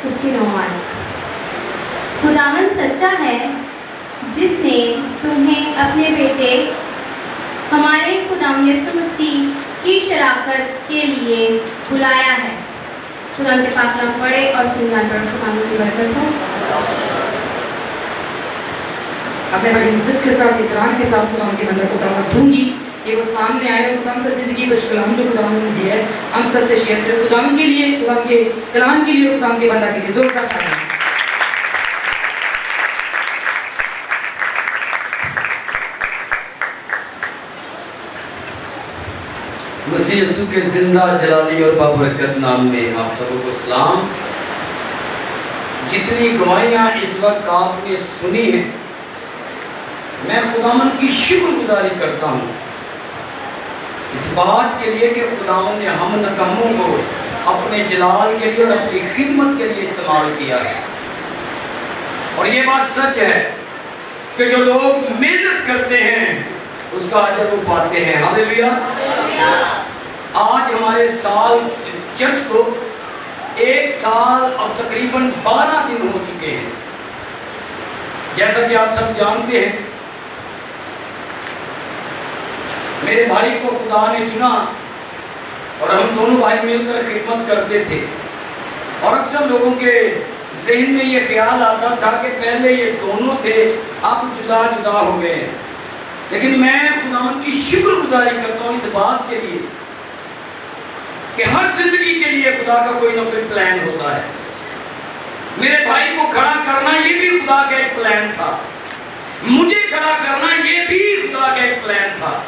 اس کی 9 آیت۔ خداوند سچا ہے جس نے تمہیں اپنے بیٹے ہمارے خداوند یسوع مسیح کی شراکت کے لیے بلایا ہے۔ خداوند کے پاک کلام پڑھے اور سنگار پڑھو۔ خداوند کی برکت ہو۔ اپنے بڑی عزت کے ساتھ احترام کے ساتھ خداوند کے بندے کو دعوت دوں گی کہ وہ سامنے آئے اور خداوند کا زندگی بخش کلام جو خداوند نے دیا ہے ہم سب سے شیئر کریں۔ خداوند کے لیے، خداوند کے کلام کے لیے، خداوند کے بندہ کے لیے زوردار تالیاں۔ مسیح یسوع کے زندہ جلالی اور بابرکت نام میں آپ سب کو سلام۔ جتنی گواہیاں اس وقت آپ نے سنی ہیں میں خداوند کی شکر گزاری کرتا ہوں اس بات کے لیے کہ خداوند نے ہم نکموں کو اپنے جلال کے لیے اور اپنی خدمت کے لیے استعمال کیا ہے۔ اور یہ بات سچ ہے کہ جو لوگ محنت کرتے ہیں اس کا اجر وہ پاتے ہیں۔ ہاللیلویا۔ آج ہمارے سال چرچ کو 1 سال اور تقریباً 12 دن ہو چکے ہیں۔ جیسا کہ آپ سب جانتے ہیں میرے بھائی کو خدا نے چنا اور ہم دونوں بھائی مل کر خدمت کرتے تھے، اور اکثر لوگوں کے ذہن میں یہ خیال آتا تھا کہ پہلے یہ دونوں تھے اب جدا جدا ہو گئے ہیں۔ لیکن میں خداوند کی شکر گزاری کرتا ہوں اس بات کے لیے کہ ہر زندگی کے لیے خدا کا کوئی نہ کوئی پلان ہوتا ہے۔ میرے بھائی کو کھڑا کرنا یہ بھی خدا کا ایک پلان تھا، مجھے کھڑا کرنا یہ بھی خدا کا ایک پلان تھا،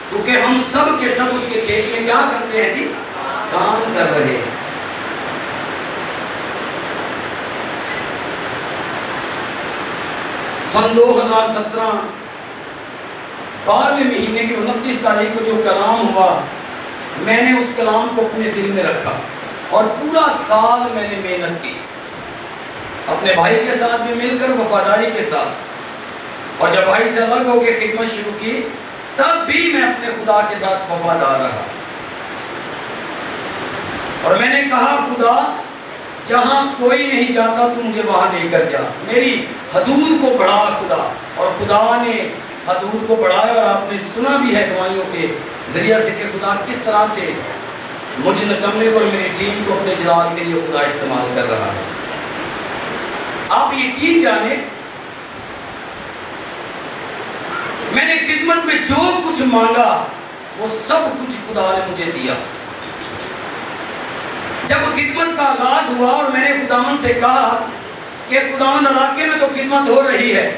کیونکہ ہم سب کے سب اس کے کھیت میں کیا کرتے ہیں جی؟ کام کر رہے ہیں۔ سن 2017 12ویں مہینے کی 29 تاریخ کو جو کلام ہوا میں نے اس کلام کو اپنے دل میں رکھا اور پورا سال میں نے محنت کی اپنے بھائی کے ساتھ بھی مل کر وفاداری کے ساتھ، اور جب بھائی سے الگ ہو کے خدمت شروع کی تب بھی میں اپنے خدا کے ساتھ وفادار رہا، اور میں نے کہا خدا جہاں کوئی نہیں جاتا تو مجھے وہاں لے کر جا، میری حدود کو بڑھا خدا۔ اور خدا نے حدود کو بڑھایا، اور آپ نے سنا بھی ہے دعائیوں کے ذریعہ سے کہ خدا کس طرح سے مجھ نکمے کو اور میری ٹیم کو اپنے جلال کے لیے خدا استعمال کر رہا ہے۔ آپ یقین جانیں میں نے خدمت میں جو کچھ مانگا وہ سب کچھ خدا نے مجھے دیا۔ جب خدمت کا آغاز ہوا اور میں نے خداوند سے کہا کہ خداوند علاقے میں تو خدمت ہو رہی ہے،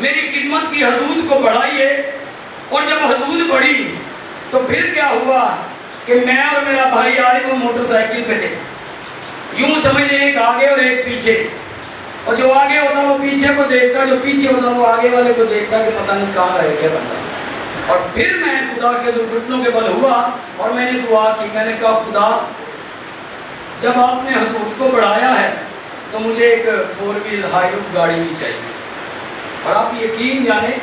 میری خدمت کی حدود کو بڑھائیے، اور جب حدود بڑھی تو پھر کیا ہوا کہ میں اور میرا بھائی عارف وہ موٹر سائیکل پہ تھے، یوں سمجھ لیں ایک آگے اور ایک پیچھے، اور جو آگے ہوتا وہ پیچھے کو دیکھتا، جو پیچھے ہوتا وہ آگے والے کو دیکھتا کہ پتہ نہیں کہاں رہ گیا بندہ۔ اور پھر میں خدا کے گھٹنوں کے بل ہوا اور میں نے دعا کی، میں نے کہا خدا جب آپ نے حدود کو بڑھایا ہے تو مجھے ایک 4 ویل ہائی روف گاڑی بھی چاہیے۔ اور آپ یقین جانیں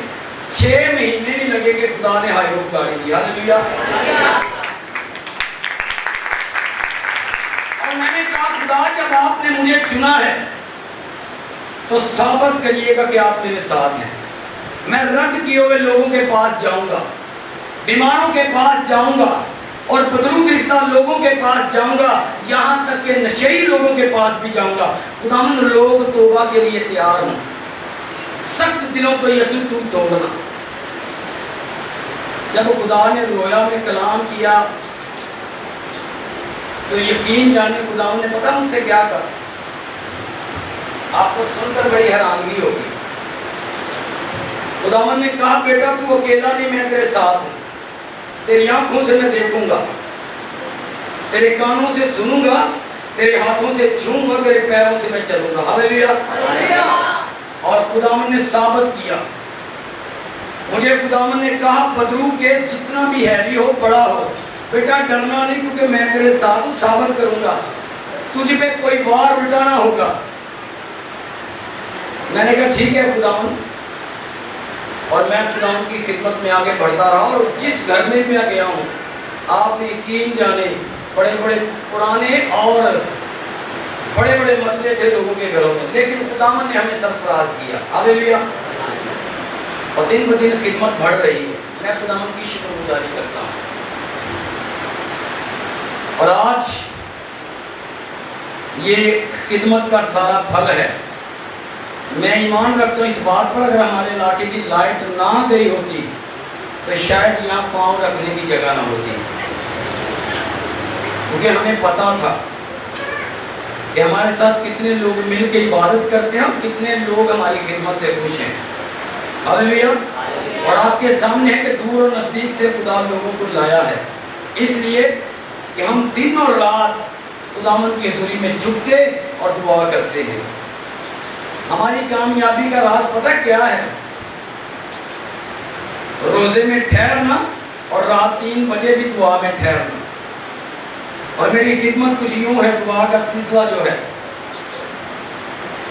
6 مہینے نہیں لگے کہ خدا نے ہائی روف گاڑی دی۔ ہاللیلویا۔ اور میں نے کہا خدا جب آپ نے مجھے چنا ہے تو ثابت کریے گا کہ آپ میرے ساتھ ہیں۔ میں رد کیے ہوئے لوگوں کے پاس جاؤں گا، بیماروں کے پاس جاؤں گا، اور بدرو گرفتہ لوگوں کے پاس جاؤں گا، یہاں تک کہ نشئی لوگوں کے پاس بھی جاؤں گا۔ خداوند لوگ توبہ کے لیے تیار ہوں، سخت دلوں کو یسوع تو توڑنا۔ جب خدا نے رویا میں کلام کیا تو یقین جانے خداوند نے پتہ مجھ سے کیا کہا، آپ کو سن کر بڑی حیرانگی ہوگی۔ خداوند نے کہا بیٹا تو اکیلا نہیں، میں تیرے ساتھ ہوں، تیری آنکھوں سے میں دیکھوں گا، تیرے کانوں سے سنوں گا، تیرے ہاتھوں سے چھوں گا، تیرے پیروں سے میں چلوں گا۔ ہاللیلویا۔ اور خداوند نے ثابت کیا، مجھے خداوند نے کہا بدرو کے جتنا بھی ہیوی ہو بڑا ہو بیٹا ڈرنا نہیں، کیونکہ میں تیرے ساتھ ہوں، ثابت کروں گا، تجھ پہ کوئی وار الٹانا ہوگا۔ میں نے کہا ٹھیک ہے خداوند، اور میں خداوند کی خدمت میں آگے بڑھتا رہا، اور جس گھر میں میں گیا ہوں آپ یقین جانے بڑے بڑے پرانے اور बड़े बड़े मसले थे लोगों के घरों में, लेकिन खुदावन ने हमें सरफराज किया। हालेलुया। और दिन ब दिन खिदमत बढ़ रही है। मैं खुदावन की शुक्रगुजारी करता हूँ। और आज ये खिदमत का सारा फल है। मैं ईमान रखता हूँ इस बात पर, अगर हमारे इलाके की लाइट ना गई होती तो शायद यहाँ पाँव रखने की जगह ना होती, क्योंकि हमें पता था कि हमारे साथ कितने लोग मिल के इबादत करते हैं और कितने लोग हमारी खिदमत से खुश हैं। हालेलुया। और आपके सामने है कि दूर और नज़दीक से खुदा लोगों को लाया है, इसलिए कि हम दिन और रात खुदावंद की हुजूरी में झुकते और दुआ करते हैं। हमारी कामयाबी का राज पता क्या है? रोजे में ठहरना और रात 3 बजे भी दुआ में ठहरना। और मेरी खिदमत कुछ यूं है, दुआ का सिलसिला जो है,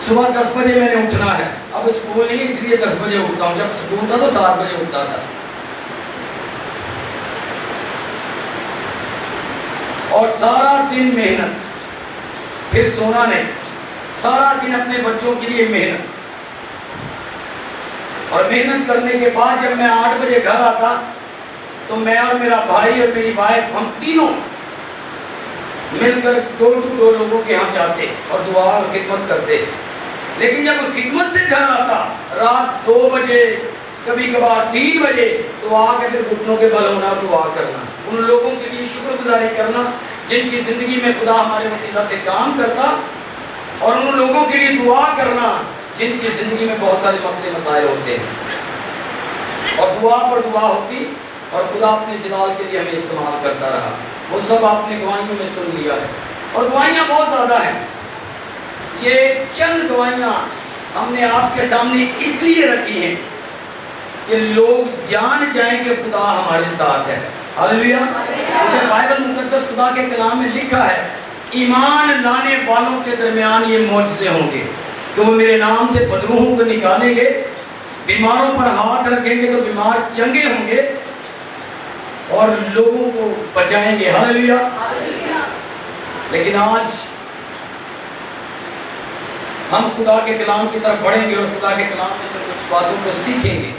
सुबह 10 बजे मैंने उठना है। अब स्कूल नहीं, इसलिए 10 बजे उठता हूँ। जब स्कूल था तो 7 बजे उठता था। और सारा दिन मेहनत, फिर सोना नहीं, सारा दिन अपने बच्चों के लिए मेहनत। और मेहनत करने के बाद जब मैं 8 बजे घर आता तो मैं और मेरा भाई और मेरी वाइफ, हम तीनों मिलकर डोर टू डोर लोगों के यहाँ जाते और दुआ और खिदमत करते। लेकिन जब खिदमत से घर आता रात 2 बजे, कभी कभार 3 बजे, तो आके फिर घुटनों के बल होना, दुआ करना, उन लोगों के लिए शुक्रगुजारी करना जिनकी ज़िंदगी में खुदा हमारे वसीला से काम करता, और उन लोगों के लिए दुआ करना जिनकी ज़िंदगी में बहुत सारे मसले मसाइल होते हैं। और दुआ पर दुआ होती और खुदा अपने जलाल के लिए हमें इस्तेमाल करता रहा। वो सब आपने गवाहियों में सुन लिया है, और गवाहियाँ बहुत ज़्यादा हैं। ये चंद गवाहियाँ हमने आपके सामने इसलिए रखी हैं कि लोग जान जाएं कि खुदा हमारे साथ है। हालेलुया। बाइबल मुकद्दस खुदा के कलाम में लिखा है, ईमान लाने वालों के दरमियान ये मौजज़े होंगे कि वो मेरे नाम से बदरूहों को निकालेंगे, बीमारों पर हाथ रखेंगे तो बीमार चंगे होंगे, और लोगों को बचाएंगे। हालेलुया। लेकिन आज हम खुदा के कलाम की तरफ बढ़ेंगे और खुदा के कलाम में से कुछ बातों को सीखेंगे।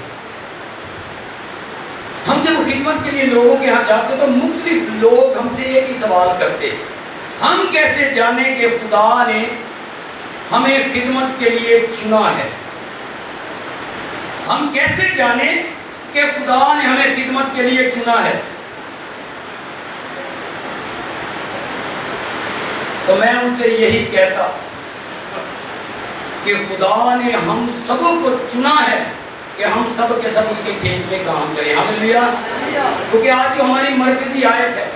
हम जब खिदमत के लिए लोगों के यहाँ जाते तो मुख्तलिफ लोग हमसे एक ही सवाल करते, हम कैसे जाने कि खुदा ने हमें खिदमत के लिए चुना है? हम कैसे जाने कि खुदा ने हमें खिदमत के लिए चुना है? तो मैं उनसे यही कहता कि खुदा ने हम सबों को चुना है कि हम सब के सब उसके खेत में काम करें। हालेलुया। क्योंकि आज जो हमारी मरकजी आयत है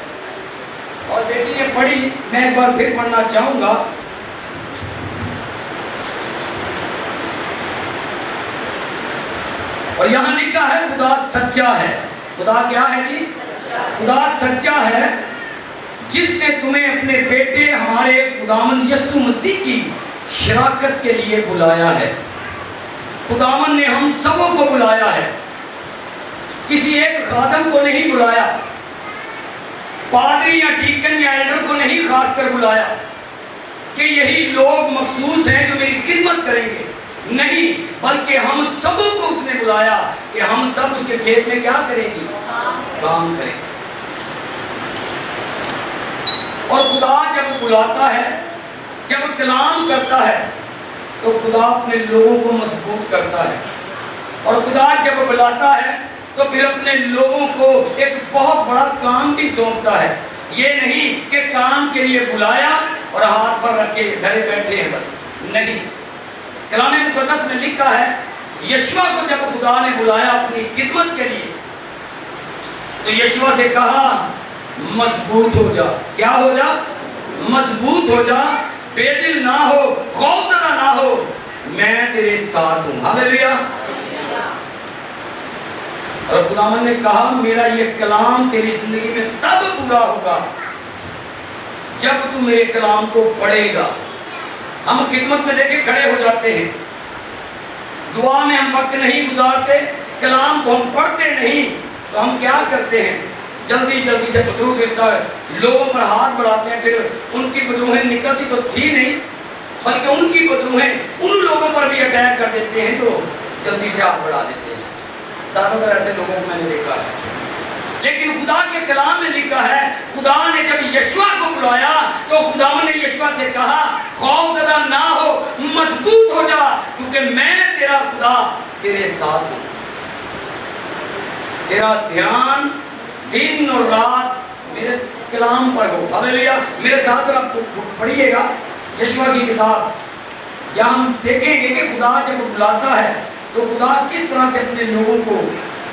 और बेटी ने पढ़ी, मैं एक बार फिर पढ़ना चाहूंगा। और यहाँ लिखा है खुदा सच्चा है। खुदा क्या है जी? खुदा सच्चा है, जिसने तुम्हें अपने बेटे हमारे खुदावंद यीशु मसीह की शराकत के लिए बुलाया है। खुदावंद ने हम सबों को बुलाया है, किसी एक खादम को नहीं बुलाया, पादरी या डीकन या एल्डर को नहीं खास कर बुलाया कि यही लोग मखसूस हैं जो मेरी खिदमत करेंगे। नहीं, बल्कि हम सबों को उसने बुलाया कि हम सब उसके खेत में क्या करेंगे? काम करें। और खुदा जब बुलाता है, जब कलाम करता है, तो खुदा अपने लोगों को मजबूत करता है। और खुदा जब बुलाता है तो फिर अपने लोगों को एक बहुत बड़ा काम भी सौंपता है। ये नहीं कि काम के लिए बुलाया और हाथ पर रखे घरे बैठे हैं बस, नहीं। कलाम मुकद्दस में लिखा है, यशुआ को जब खुदा ने बुलाया अपनी खिदमत के लिए, तो यशुआ से कहा मजबूत हो जा। क्या हो जा? मजबूत हो जा, बेदिल ना हो, खौफजदा ना हो, मैं तेरे साथ हूं। हालेलुया। और खुदावंद ने कहा मेरा ये कलाम तेरी जिंदगी में तब पूरा होगा जब तू मेरे कलाम को पढ़ेगा। हम खिदमत में देखे खड़े हो जाते हैं, दुआ में हम वक्त नहीं गुजारते, कलाम को हम पढ़ते नहीं, तो हम क्या करते हैं? जल्दी से बदरूह गिरता है, लोगों पर हाथ बढ़ाते हैं, फिर उनकी बदरूहें निकलती तो थी नहीं, बल्कि उनकी बदरूहें उन लोगों पर भी अटैक कर देते हैं जो जल्दी से हाथ बढ़ा देते हैं। ज़्यादातर ऐसे लोगों को मैंने देखा है। लेकिन खुदा के कलाम में लिखा है, खुदा ने जब यशवा को बुलाया तो खुदावन ने यशवा से कहा, खौफज़दा ना हो, मजबूत हो जा, क्योंकि मैं तेरा खुदा तेरे साथ हूँ। तेरा ध्यान दिन और रात मेरे कलाम पर हो। हालेलुया। मेरे साथ आप पढ़िएगा यशवा की किताब, यहाँ हम देखेंगे कि खुदा जब बुलाता है तो खुदा किस तरह से अपने लोगों को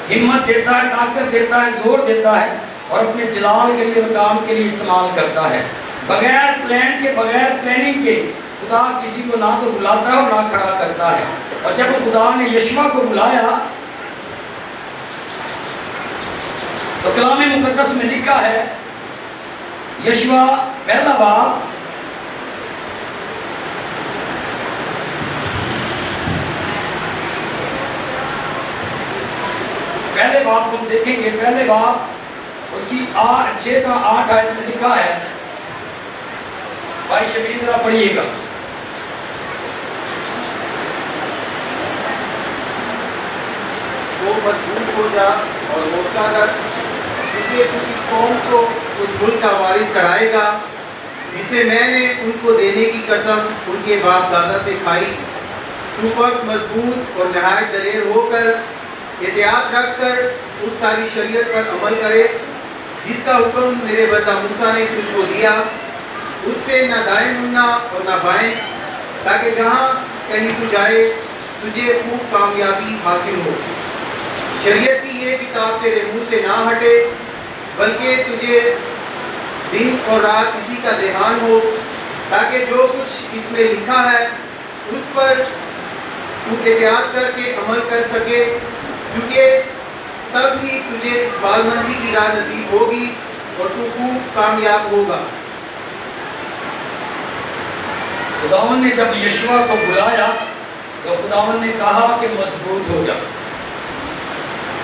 हिम्मत देता है, ताकत देता है, जोर देता है और अपने जलाल के लिए और काम के लिए इस्तेमाल करता है। बगैर प्लान के, बगैर प्लानिंग के खुदा किसी को ना तो बुलाता है और ना खड़ा करता है। और जब खुदा ने यशवा को बुलाया तो कलाम मुकद्दस में लिखा है, यशवा पहला बाब पहले बाब को देखेंगे। पहले बाब उसकी 6-8 आयत में लिखा है। भाई शबीर जरा पढ़िएगा। वो मजबूत हो जा और हौसला रख, इसलिए तू इस कौम को उस मुल्क का वारिस कराएगा जिसे मैंने उनको देने की कसम उनके बाप दादा से खाई। तू फर्क मजबूत और नहायत दलेर होकर एहतियात रख कर उस सारी शरीयत पर अमल करे जिसका हुक्म मेरे बंदा मूसा ने तुझको दिया। उससे न दाएं मुड़ना और न बाएं, ताकि जहाँ कहीं तू जाए तुझे खूब कामयाबी हासिल हो। शरीयत की ये किताब तेरे मुंह से ना हटे, बल्कि तुझे दिन और रात इसी का ध्यान हो, ताकि जो कुछ इसमें लिखा है उस पर तू एहतियात करके अमल कर सके, क्योंकि तब ही तुझे बालमंदी की राह नसीब होगी और तू खूब कामयाब होगा। खुदावन ने जब यशवा को बुलाया तो खुदावन ने कहा कि मजबूत हो जा,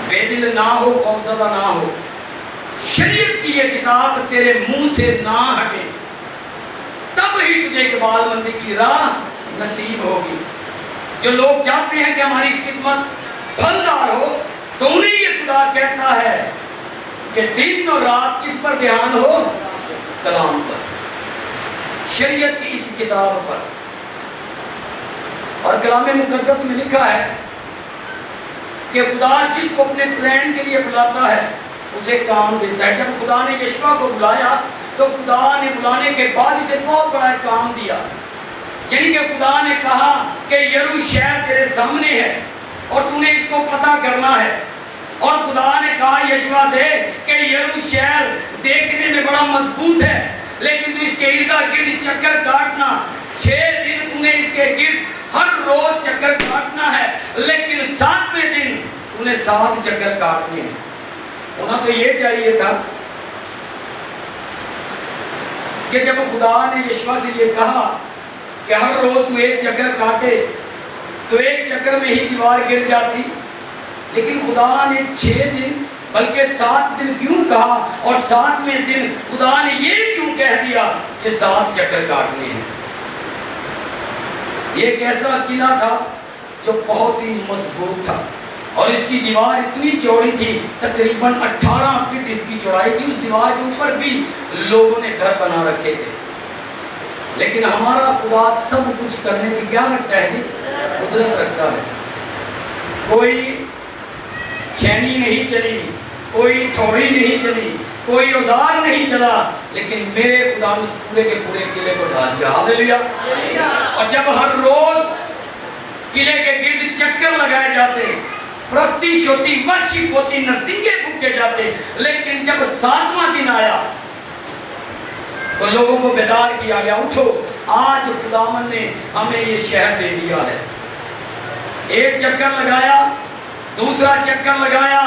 बेदिल ना हो, खौफज़दा ना हो। शरीयत की ये किताब तेरे मुंह से ना हटे, तब ही तुझे इकबालमंदी की राह नसीब होगी। जो लोग चाहते हैं कि हमारी खिदमत फलदार हो, तो उन्हें ये खुदा कहता है कि दिन और रात किस पर ध्यान हो? कलाम पर, शरीयत की इस किताब पर। और कलाम मुकद्दस में लिखा है कि खुदा जिसको अपने प्लान के लिए बुलाता है उसे काम देता है। जब खुदा ने यशवा को बुलाया तो खुदा ने बुलाने के बाद इसे बहुत बड़ा काम दिया, यानी कि खुदा ने कहा कि यरूशलेम तेरे सामने है और तूने इसको पता करना है। और खुदा ने कहा यशवा से कि यरूशलेम देखने में बड़ा मजबूत है, लेकिन तू इसके इर्दा गिर्द चक्कर काटना। 6 दिन तूने इसके गिर्द हर रोज चक्कर काटना है, लेकिन 7वें दिन तूने 7 चक्कर काटने हैं। होना तो ये चाहिए था कि जब खुदा ने यशवा से ये कहा कि हर रोज तू 1 चक्कर काटे तो 1 चक्कर में ही दीवार गिर जाती, लेकिन खुदा ने 6 दिन बल्कि 7 दिन क्यों कहा? और 7वें दिन खुदा ने ये क्यों कह दिया कि 7 चक्कर काटने हैं? ये एक ऐसा किला था जो बहुत ही मजबूत था और इसकी दीवार इतनी चौड़ी थी, तकरीबन 18 फीट इसकी चौड़ाई थी। उस दीवार के ऊपर भी लोगों ने घर बना रखे थे। लेकिन हमारा खुदा सब कुछ करने की क्या रखता है जी? कुदरत रखता है। कोई छेनी नहीं चली, कोई थोड़ी नहीं चली, कोई औजार नहीं चला, लेकिन मेरे खुदा ने उस पूरे के पूरे किले को ढा दिया। हालेलुया। और जब हर रोज किले के गिर्द चक्कर लगाए जाते, प्रस्तिश होती, वर्शिप होती, नरसिंगे फूके जाते, लेकिन जब 7वां दिन आया तो लोगों को बेदार किया गया, उठो आज खुदावन ने हमें ये शहर दे दिया है। 1 चक्कर लगाया, दूसरा चक्कर लगाया,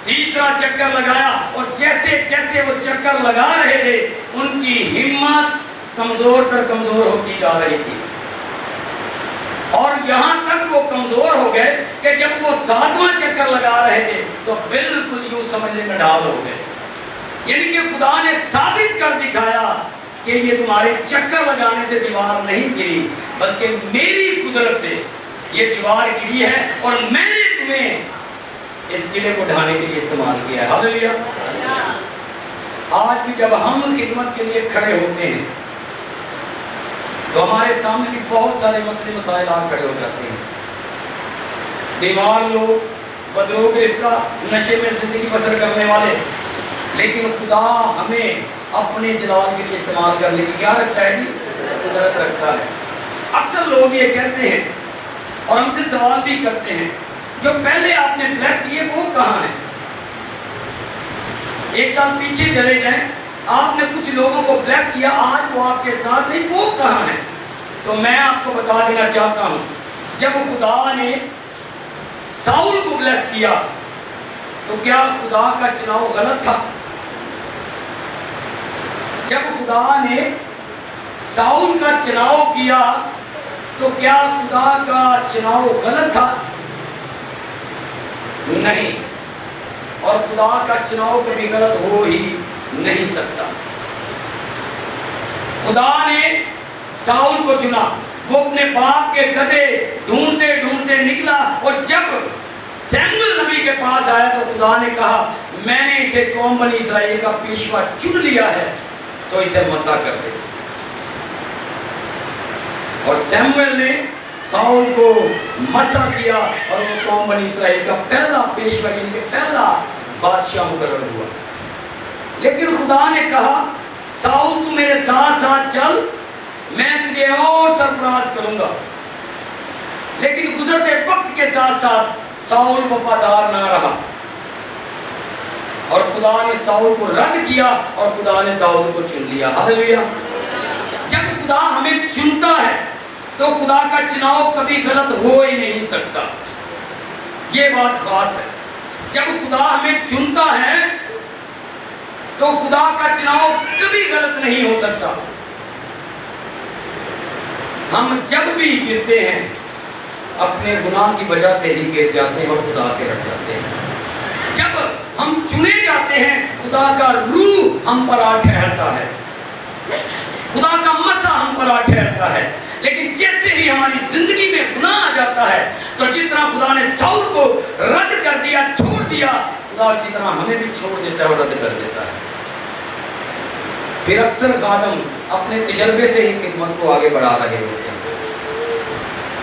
तीसरा चक्कर लगाया, और जैसे जैसे वो चक्कर लगा रहे थे उनकी हिम्मत कमजोर तर कमजोर होती जा रही थी। और यहाँ तक वो कमजोर हो गए कि जब वो 7वां चक्कर लगा रहे थे तो बिल्कुल यूं समझने में ढाल हो गए। यानी कि खुदा ने साबित कर दिखाया کہ یہ تمہارے چکر لگانے سے دیوار نہیں گری بلکہ میری قدرت سے یہ دیوار گری ہے اور میں نے تمہیں اس قلعے کو ڈھانے کے لیے استعمال کیا ہے۔ ہاللیلویا۔ آج بھی جب ہم خدمت کے لیے کھڑے ہوتے ہیں تو ہمارے سامنے بھی بہت سارے مسئلے مسائل آ کھڑے ہو جاتے ہیں، بیمار لوگ، بدروگ رفتہ، نشے میں زندگی بسر کرنے والے، لیکن خدا ہمیں اپنے جلال کے لیے استعمال کرنے کی کیا رکھتا ہے جی؟ قدرت رکھتا ہے۔ اکثر لوگ یہ کہتے ہیں اور ہم سے سوال بھی کرتے ہیں جو پہلے آپ نے بلیس کیے وہ کہاں ہیں؟ ایک سال پیچھے چلے جائیں، آپ نے کچھ لوگوں کو بلیس کیا، آج وہ آپ کے ساتھ نہیں، وہ کہاں ہیں؟ تو میں آپ کو بتا دینا چاہتا ہوں، جب خدا نے ساؤل کو بلیس کیا تو کیا خدا کا چناؤ غلط تھا؟ جب خدا نے ساؤل کا چناؤ کیا تو کیا خدا کا چناؤ غلط تھا؟ نہیں، اور خدا کا چناؤ کبھی غلط ہو ہی نہیں سکتا۔ خدا نے ساؤل کو چنا، وہ اپنے باپ کے گدھے ڈھونڈتے ڈھونڈتے نکلا، اور جب سیموئیل نبی کے پاس آیا تو خدا نے کہا میں نے اسے قوم بنی اسرائیل کا پیشوا چن لیا ہے، سو اسے مسا کر دے۔ اور سیموئیل نے ساؤل کو مسا کیا اور وہ قوم بنی اسرائیل کا پہلا پیشوا یعنی کہ پہلا بادشاہ مقرر ہوا۔ لیکن خدا نے کہا ساؤل تو میرے ساتھ ساتھ چل، میں تجھے اور سرفراز کروں گا۔ لیکن گزرتے وقت کے ساتھ ساتھ ساؤل وفادار نہ رہا اور خدا نے ساؤل کو رد کیا اور خدا نے داؤد کو چن لیا۔ ہاللیلویا۔ جب خدا ہمیں چنتا ہے تو خدا کا چناؤ کبھی غلط ہو ہی نہیں سکتا، یہ بات خاص ہے۔ جب خدا ہمیں چنتا ہے تو خدا کا چناؤ کبھی غلط نہیں ہو سکتا۔ ہم جب بھی گرتے ہیں اپنے گناہ کی وجہ سے ہی گر جاتے ہیں اور خدا سے ہٹ جاتے ہیں۔ جب ہم چنے جاتے ہیں خدا کا روح ہم پر آ ٹھہرتا ہے، خدا کا مسا ہم پر آ ٹھہرتا ہے۔ لیکن جیسے ہی ہماری زندگی میں گناہ آ جاتا ہے تو جس طرح خدا نے ساؤل کو رد کر دیا، چھوڑ دیا، خدا اسی طرح ہمیں بھی چھوڑ دیتا ہے اور رد کر دیتا ہے۔ پھر اکثر خادم اپنے تجربے سے ہی خدمت کو آگے بڑھا رہے ہوتے ہیں،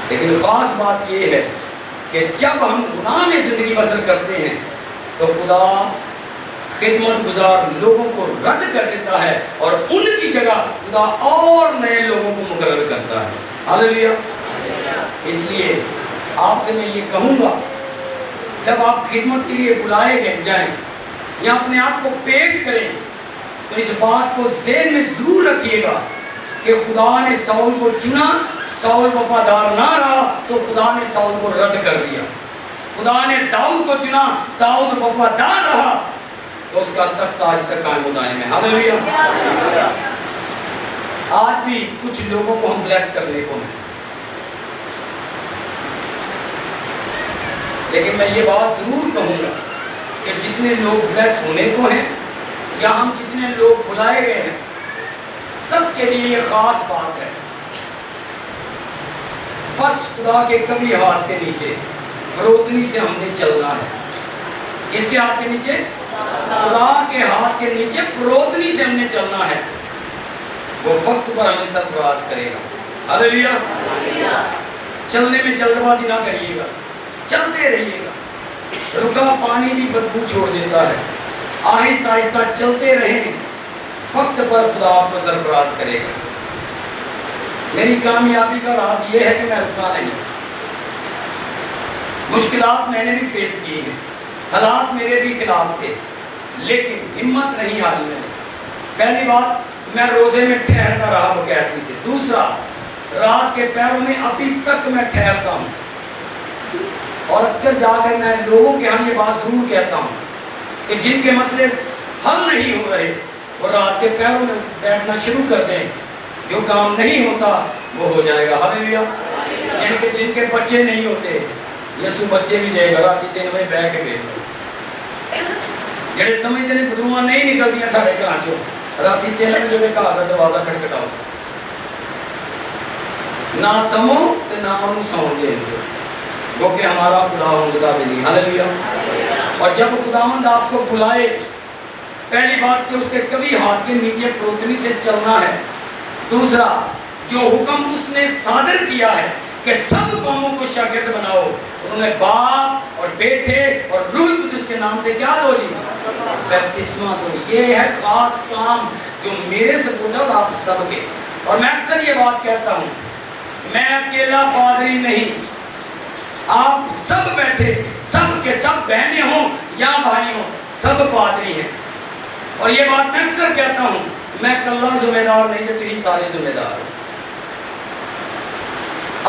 لیکن خاص بات یہ ہے کہ جب ہم گناہ میں زندگی بسر کرتے ہیں تو خدا خدمت گزار لوگوں کو رد کر دیتا ہے اور ان کی جگہ خدا اور نئے لوگوں کو مقرر کرتا ہے۔ ہاللیلویا۔ اس لیے آپ سے میں یہ کہوں گا جب آپ خدمت کے لیے بلائے گئے جائیں یا اپنے آپ کو پیش کریں تو اس بات کو ذہن میں ضرور رکھیے گا کہ خدا نے ساؤل کو چنا، ساؤل وفادار نہ رہا تو خدا نے ساؤل کو رد کر دیا۔ خدا نے داؤد کو چنا، داؤد وفادار رہا تو اس کا تخت آج تک قائم و دائم ہے۔ ہاللیلویا۔ آج بھی کچھ لوگوں کو ہم بلیس کرنے کو ہیں، لیکن میں یہ بات ضرور کہوں گا کہ جتنے لوگ بلیس ہونے کو ہیں یا ہم جتنے لوگ بلائے گئے ہیں سب کے لیے یہ خاص بات ہے، بس خدا کے کبھی ہاتھ کے نیچے فروتنی سے ہم نے چلنا ہے۔ کس کے ہاتھ کے نیچے؟ خدا کے ہاتھ کے نیچے فروتنی سے ہم نے چلنا ہے، وہ وقت پر ہمیں سرفراز کرے گا۔ ہاللیلویا۔ چلنے میں جلد بازی نہ کریے گا، چلتے رہیے گا۔ رکا پانی بھی بدبو چھوڑ دیتا ہے، آہستہ آہستہ چلتے رہیں، وقت پر خدا آپ کو سرفراز کرے گا۔ میری کامیابی کا راز یہ ہے کہ میں رکا نہیں۔ مشکلات میں نے بھی فیس کی ہیں، حالات میرے بھی خلاف تھے، لیکن ہمت نہیں ہاری میں۔ پہلی بات میں روزے میں ٹھہرتا رہا بقیدگی سے، دوسرا رات کے پیروں میں ابھی تک میں ٹھہرتا ہوں، اور اکثر جا کر میں لوگوں کے ہاں یہ بات ضرور کہتا ہوں کہ جن کے مسئلے حل نہیں ہو رہے وہ رات کے پیروں میں بیٹھنا شروع کر دیں، جو کام نہیں ہوتا وہ ہو جائے گا۔ ہاللیلویا۔ یعنی کہ جن کے بچے نہیں ہوتے یسو بچے بھی دے گا، رات 3 بجے بیٹھ کے جڑے سمجھتے ہیں بدروہاں نہیں نکلدیاں ساڈے گھراں چوں، रात 3 बजे के घर का दरवाजा खटखटाओ, ना समो तो ना उन्हें सौन देंगे, क्योंकि हमारा खुदा उनका भी नहीं। हालेलुया। और जब खुदावंद आपको बुलाए, पहली बात कि उसके कभी हाथ के नीचे प्रोतनी से चलना है। दूसरा, जो हुक्म उसने सादर किया है कि सब कौमों को शागिर्द बनाओ, उन्होंने बाप और बेटे और रूह कुदूस के नाम से क्या दो जी? बपतिस्मा दो। ये है खास काम जो मेरे सपूत है और आप सबके। और मैं अक्सर ये बात कहता हूँ, मैं अकेला पादरी नहीं, आप सब बैठे, सब के सब बहनें हों या भाई हों, सब पादरी हैं। और ये बात मैं अक्सर कहता हूँ, मैं कल्ला जिम्मेदार नहीं, जब ही सारे जिम्मेदार हो।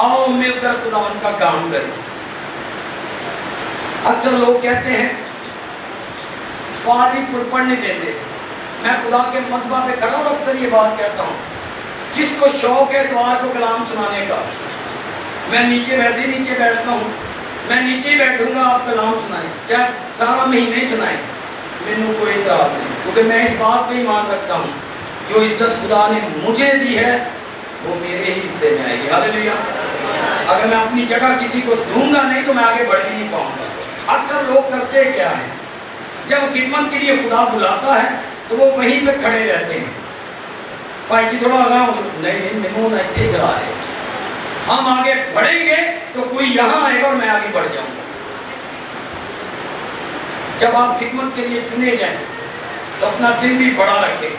आओ मिलकर खुदावन का काम करें। अक्सर लोग कहते हैं पादरी पढ़ नहीं देते। मैं खुदा के मसबा पे खड़ा और अक्सर ये बात कहता हूँ, जिसको शौक है द्वार को कलाम सुनाने का, मैं नीचे वैसे ही नीचे बैठता हूँ, मैं नीचे ही बैठूंगा, आप कलाम सुनाएं, चाहे सारा महीने ही सुनाएं, मैंने कोई इतराज नहीं, क्योंकि मैं इस बात पे ईमान रखता हूँ, जो इज्जत खुदा ने मुझे दी है वो मेरे ही हिस्से में आएगी। हालेलुया। अगर मैं अपनी जगह किसी को दूंगा नहीं तो मैं आगे बढ़ भी नहीं पाऊंगा। अक्सर लोग करते क्या है, जब खिदमत के लिए खुदा बुलाता है तो वो वहीं पे खड़े रहते हैं, भाई जी थोड़ा आगा नहीं नहीं ना इतने करा रहे, हम आगे बढ़ेंगे तो कोई यहाँ आएगा और मैं आगे बढ़ जाऊंगा। जब आप खिदमत के लिए चुने जाएं तो अपना दिल भी बड़ा रखें,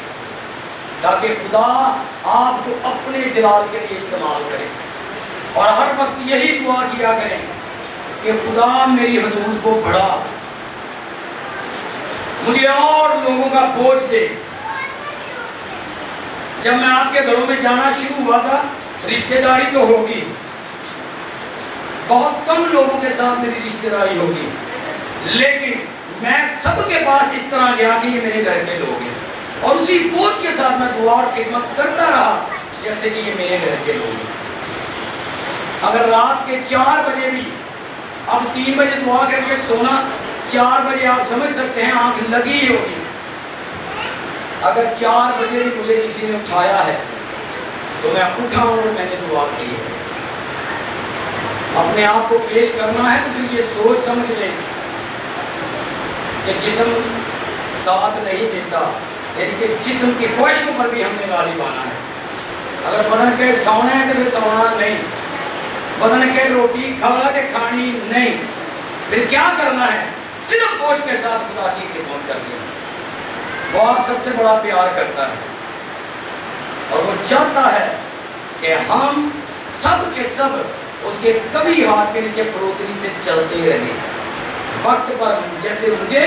ताकि खुदा आपको अपने जलाल के लिए इस्तेमाल करे। और हर वक्त यही दुआ किया करें कि खुदा मेरी हदूद को बढ़ा, मुझे और लोगों का बोझ दे। जब मैं आपके घरों में जाना शुरू हुआ था, रिश्तेदारी तो होगी, बहुत कम लोगों के साथ मेरी रिश्तेदारी होगी, लेकिन मैं सबके पास इस तरह गया कि ये मेरे घर के लोग हैं, और उसी बोझ के साथ मैं दुआ और खिदमत करता रहा जैसे कि ये मेरे घर के लोग हैं। अगर रात के 4 बजे भी, अब 3 बजे दुआ करके सोना, 4 बजे आप समझ सकते हैं आंख लगी होगी। अगर 4 बजे भी मुझे किसी ने उठाया है तो मैं उठा और मैंने दुआ की है। अपने आप को पेश करना है तो फिर ये सोच समझ लें कि जिस्म साथ नहीं देता, यानी कि जिस्म की ख्वाहिशों पर भी हमने गालिब आना है। अगर बदन के सोना है तो फिर सोना नहीं, बदन के रोटी खाना के खानी नहीं, फिर क्या करना है? सिर्फ बोझ के साथ खुदा की खिदमत करनी है। वो आप सबसे बड़ा प्यार करता है और वो चाहता है कि हम सब के सब उसके कभी हाथ के नीचे फरोतनी से चलते रहें, वक्त पर जैसे मुझे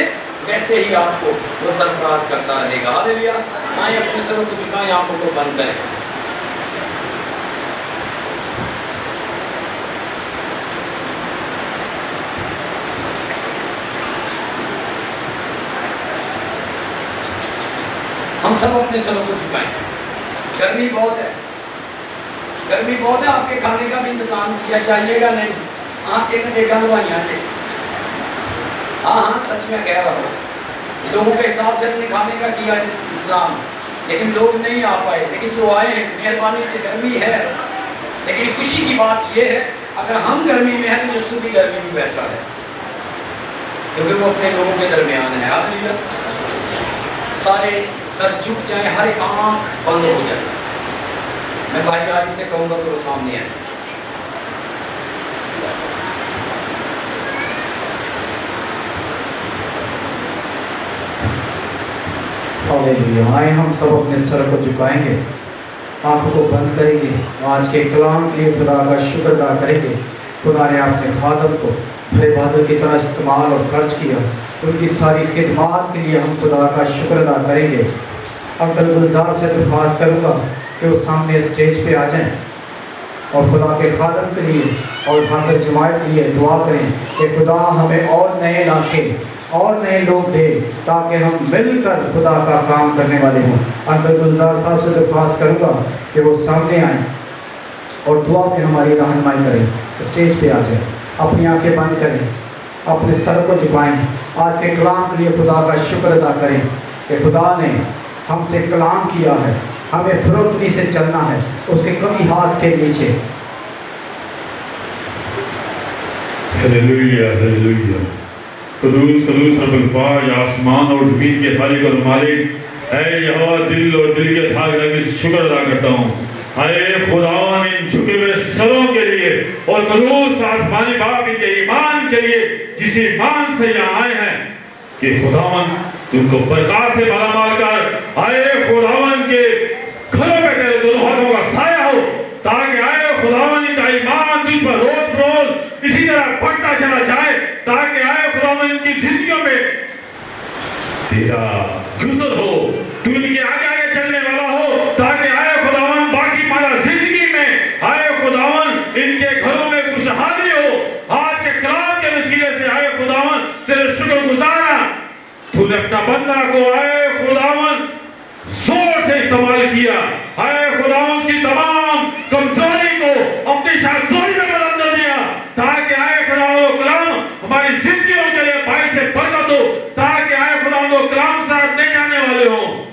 वैसे ही आपको वो सरफराज करता रहेगा। हालेलुया। आए अपने सरों को झुकाएं, आंखों को बंद करें। हम सब अपने सरों को झुकाएं। गर्मी बहुत है, गर्मी बहुत है, आपके खाने का भी इंतजाम किया जाइएगा नहीं, आप एक देखा दवाइयाँ थे। हाँ, सच में कह रहा हूँ, लोगों के हिसाब से अपने खाने का किया इंतजाम, लेकिन लोग नहीं आ पाए, लेकिन जो आए हैं मेहरबानी से। गर्मी है, लेकिन खुशी की बात यह है, अगर हम गर्मी में हैं तो यीशु भी गर्मी में बैठा है, क्योंकि वो अपने लोगों के दरमियान है। हालेलुया। सारे सर झुक जाए, हर एक आँख बंद हो जाए। मैं भाई आज से कहूँगा तो सामने आए। हालेलुया। आए हम सब अपने सर को झुकाएंगे, आंखों को बंद करेंगे, आज के कलाम के लिए खुदा का शुक्र अदा करेंगे। खुदा ने अपने खादम को भरे बादल की तरह इस्तेमाल और खर्च किया, उनकी सारी खिदमत के लिए हम खुदा का शुक्र अदा करेंगे। अंकल गुलजार से दरख्वास्त करूँगा कि वो सामने स्टेज पे आ जाएं और खुदा के खादम के लिए और हासिल जमात के लिए दुआ करें कि खुदा हमें और नए इलाके और नए लोग दे, ताकि हम मिलकर खुदा का काम करने वाले हों। अंकल गुलजार साहब से दरख्वास्त करूँगा कि वो सामने आएँ और दुआ में हमारी रहनुमाई करें। स्टेज पे आ जाएं, अपनी आंखें बंद करें, अपने सर को झुकाएं, आज के कलाम के लिए खुदा का शुक्र अदा करें कि खुदा ने ہم سے کلام کیا ہے، ہمیں فروتنی سے چلنا ہے اس کے کبھی ہاتھ کے نیچے۔ ہلیلویا ہلیلویا، قدوس قدوس رب الفاظ، آسمان اور زمین کے خالق اور مالک، اے یہوہ دل اور دل کے تھاک لگے شکر ادا کرتا ہوں، اے خداوند ان جھکے ہوئے سروں کے لیے اور قدوس آسمانی باپ ان کے ایمان کے لیے جس ایمان سے یہاں آئے ہیں کہ خداوند تم کو برکات سے مالا مال کر، اے خداوند کے کھلوں پہ تیرے دونوں ہاتھوں کا سایہ ہو، تاکہ اے خداوند ان کا ایمان تجھ پر روز بروز اسی طرح بڑھتا چلا جائے، تاکہ اے خداوند ان کی زندگیوں میں تیرا گزر ہو، تو ان کے آگے آگے چلنے والا ہو، تاکہ اے خداوند باقی مالا زندگی میں اے خداوند ان کے گھروں میں خوشحالی ہو۔ آج کے کلام کے وسیلے سے اے خداوند تیرے شکر گزارا، تو نے اپنا بندہ کو اے خداوند زور سے استعمال کیا، اے خداوند کی تمام کمزوری کو اپنی شاذوری میں بدل دیا، تاکہ اے خداوند و کلام ہماری زندگیوں کے لیے باعث برکت ہو، تاکہ اے خداوند و کلام ساتھ لے جانے والے ہوں،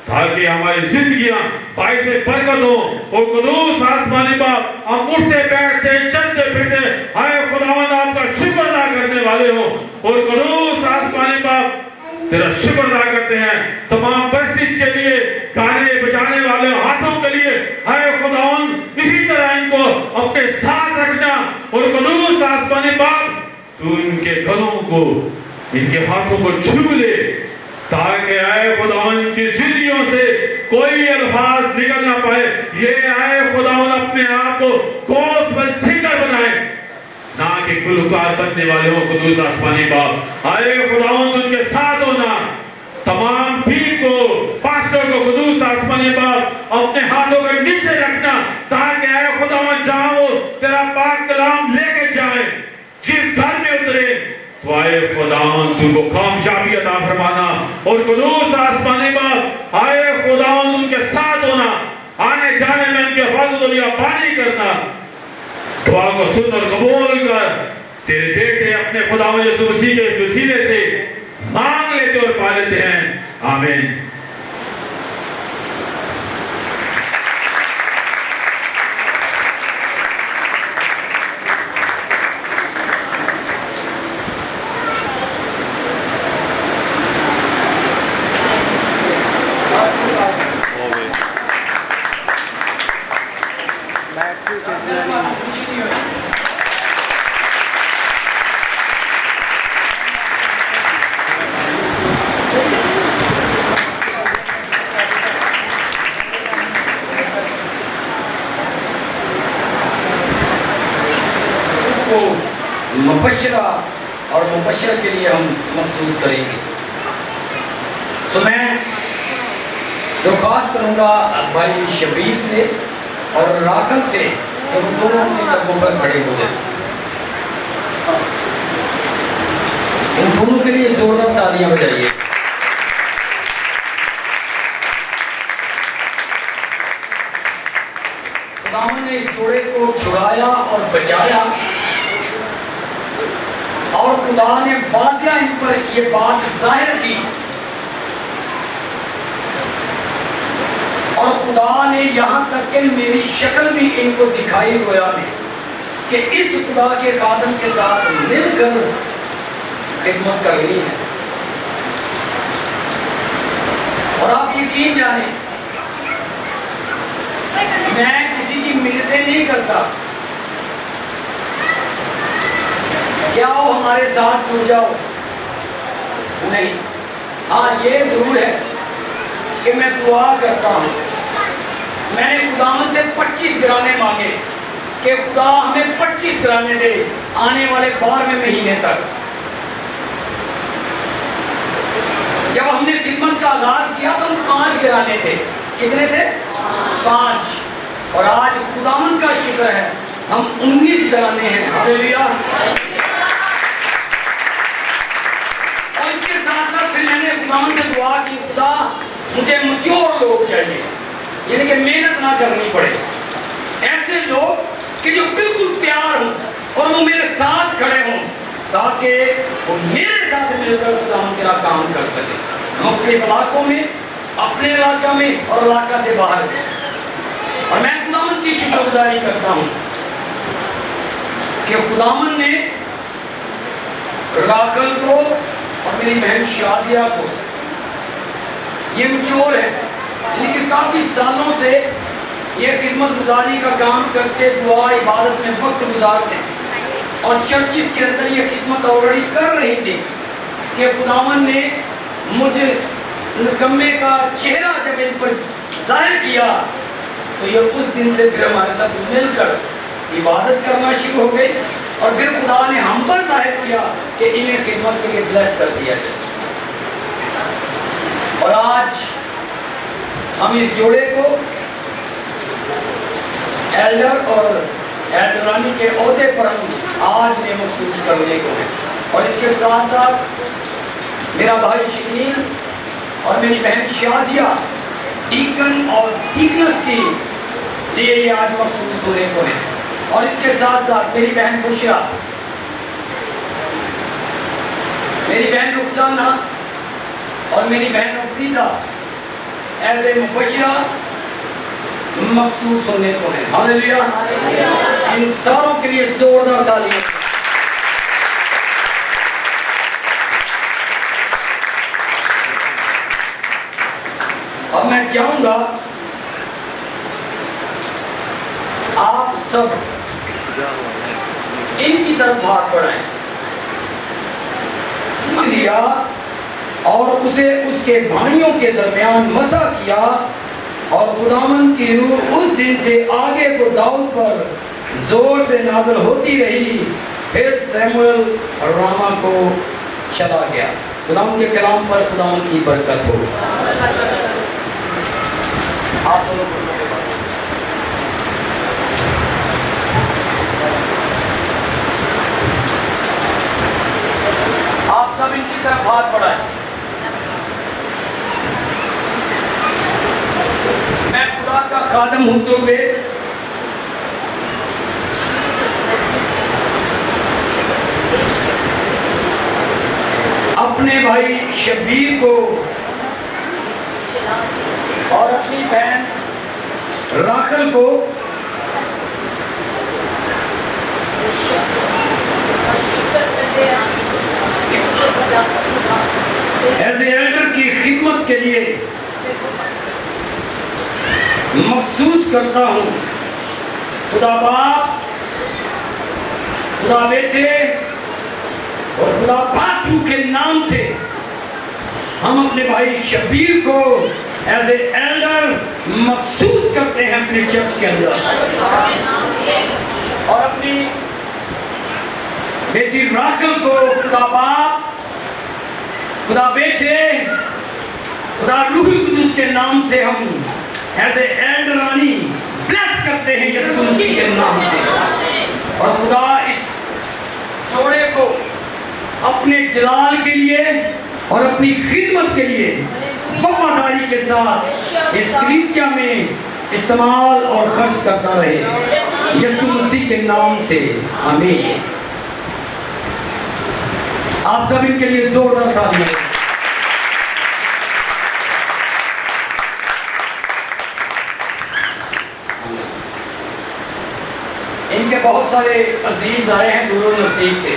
تاکہ ہماری زندگیاں باعث برکت ہو۔ اور قدوس آسمانی باپ ہم اٹھتے بیٹھتے چلتے پھرتے اے خداوند آپ کا شکر ادا کرنے والے ہوں، اور قدوس آسمانی باپ تیرا شکر ادا کرتے ہیں تمام پرستش کے لیے، گانے بجانے والے ہاتھوں کے لیے، اے خداوند اسی طرح ان کو اپنے ساتھ رکھنا، اور قدوس آسمانی باپ تو ان کے گلوں کو ان کے ہاتھوں کو چھو لے، تاکہ اے خداوند ان کی زندگیوں سے کوئی الفاظ نکل نہ پائے، یہ اے خداوند اپنے آپ کو گوشت بن سنگر بنائے نہ کہ گلوکار بننے والے ہوں۔ قدوس آسمانی باپ اے خداوند ان کے ساتھ ہونا، تمام ٹیم کو پاسٹر کو قدوس آسمانی باپ اپنے ہاتھوں کے نیچے رکھنا، تاکہ اے خداوند جہاں وہ تیرا پاک کلام لے کے جائیں، جس گھر میں اترے تو اے خداوند تم کو کامیابی عطا فرمانا، اور قدوس آسمانی باپ اے خداوند ان کے ساتھ ہونا، آنے جانے میں ان کے حفاظت و نگہبانی کرنا۔ دعا کو سن اور قبول کر، تیرے بیٹے اپنے خداوند یسوع مسیح کے وسیلے سے مانگ لیتے اور پا لیتے ہیں، آمین۔ مبشرہ اور مبشر کے لیے ہم مخصوص کریں گے، سو میں درخواست کروں گا بھائی شبیر سے اور راکل سے کہ وہ دونوں اپنے قدموں پر کھڑے ہو جائیں۔ ان دونوں کے لیے زوردار تالیاں بجائیے۔ خداوند نے اس جوڑے کو چھڑایا اور بچایا، اور خدا نے واضح ان پر یہ بات ظاہر کی، اور خدا نے یہاں تک کہ میری شکل بھی ان کو دکھائی رویا میں کہ اس خدا کے خادم کے ساتھ مل کر خدمت کرنی ہے۔ اور آپ یقین جانیں میں کسی کی منتیں نہیں کرتا کہ آؤ ہمارے ساتھ جڑ جاؤ، نہیں، ہاں یہ ضرور ہے کہ میں دعا کرتا ہوں۔ میں نے خداوند سے 25 گرانے مانگے کہ خدا ہمیں 25 گرانے دے آنے والے 12ویں مہینے تک۔ جب ہم نے خدمت کا آغاز کیا تو ہم 5 گرانے تھے، کتنے تھے؟ 5، اور آج خداوند کا شکر ہے ہم 19 گرانے ہیں۔ ہاللیلویا۔ اور اس کے ساتھ ساتھ پھر میں نے خداوند سے دعا کی، خدا مجھے مچور لوگ چاہیے، یعنی کہ محنت نہ کرنی پڑے، ایسے لوگ کہ جو بالکل تیار ہوں اور وہ میرے ساتھ کھڑے ہوں، تاکہ وہ میرے ساتھ مل کر خداوند تیرا کام کر سکے۔ مختلف علاقوں میں اپنے علاقہ میں اور علاقہ سے باہر میں. اور میں خداوند کی شکر گزاری کرتا ہوں کہ خداوند نے راکل کو اور میری بہن شادیہ کو، یہ مچور ہے لیکن کافی سالوں سے یہ خدمت گزاری کا کام کرتے، دعا عبادت میں وقت گزارتے اور چرچز کے اندر یہ خدمت آلریڈی کر رہی تھی کہ خداوند نے مجھے نکمے کا چہرہ جب ان پر ظاہر کیا تو یہ اس دن سے پھر ہمارے ساتھ مل کر عبادت کرنا شروع ہو گئی، اور پھر خدا نے ہم پر ظاہر کیا کہ انہیں خدمت کے لیے بلیس کر دیا جائے. اور آج ہم اس جوڑے کو ایلڈر اور ایلڈرانی کے عہدے پر ہم آج میں محسوس کرنے کو ہے. اور اس کے ساتھ ساتھ میرا بھائی شکیل اور میری بہن شازیہ ڈیکن اور ڈیکنس کی لیے یہ آج محسوس ہونے کو ہے. اور اس کے ساتھ ساتھ میری بہن بشرا، میری بہن رخسانہ اور میری بہن افریدہ ایز اے مبشرہ محسوس ہونے کو ہے. ہاللیلویہ. ان ساروں کے لیے زوردار تالیاں. اب میں چاہوں گا آپ سب ان کی طرف ہاتھ بڑھائیں. لیا اور اسے اس کے بھائیوں کے درمیان مسح کیا، اور خداوند کی روح اس دن سے آگے کو داؤد پر زور سے نازل ہوتی رہی. پھر سیموئل اور راما کو چلا گیا. خداوند کے کلام پر خداوند کی برکت ہو. آپ دونوں کو آپ سب ان کی طرف ہاتھ بڑھائیں. میں خدا کا خادم ہوتے ہوئے اپنے بھائی شبیر کو اور اپنی بہن راکل کو ایز اے ایلڈر کی خدمت کے لیے مخصوص کرتا ہوں. خدا باپ، خدا بیٹے اور خدا پاک روح کے نام سے ہم اپنے بھائی شبیر کو ایز اے ایلڈر مخصوص کرتے ہیں اپنے چرچ کے اندر، اور اپنی بیٹی راکل کو خدا باپ، خدا بیٹے، خدا روح القدس کے نام سے ہم ایز اے ایلڈرانی بلیس کرتے ہیں یسوع مسیح کے نام سے. اور خدا اس جوڑے کو اپنے جلال کے لیے اور اپنی خدمت کے لیے وفاداری کے ساتھ اس کلیسیا میں استعمال اور خرچ کرتا رہے یسوع مسیح کے نام سے. آمین. آپ سب ان کے لیے زوردار تالیاں. ان کے بہت سارے عزیز آئے ہیں دور و نزدیک سے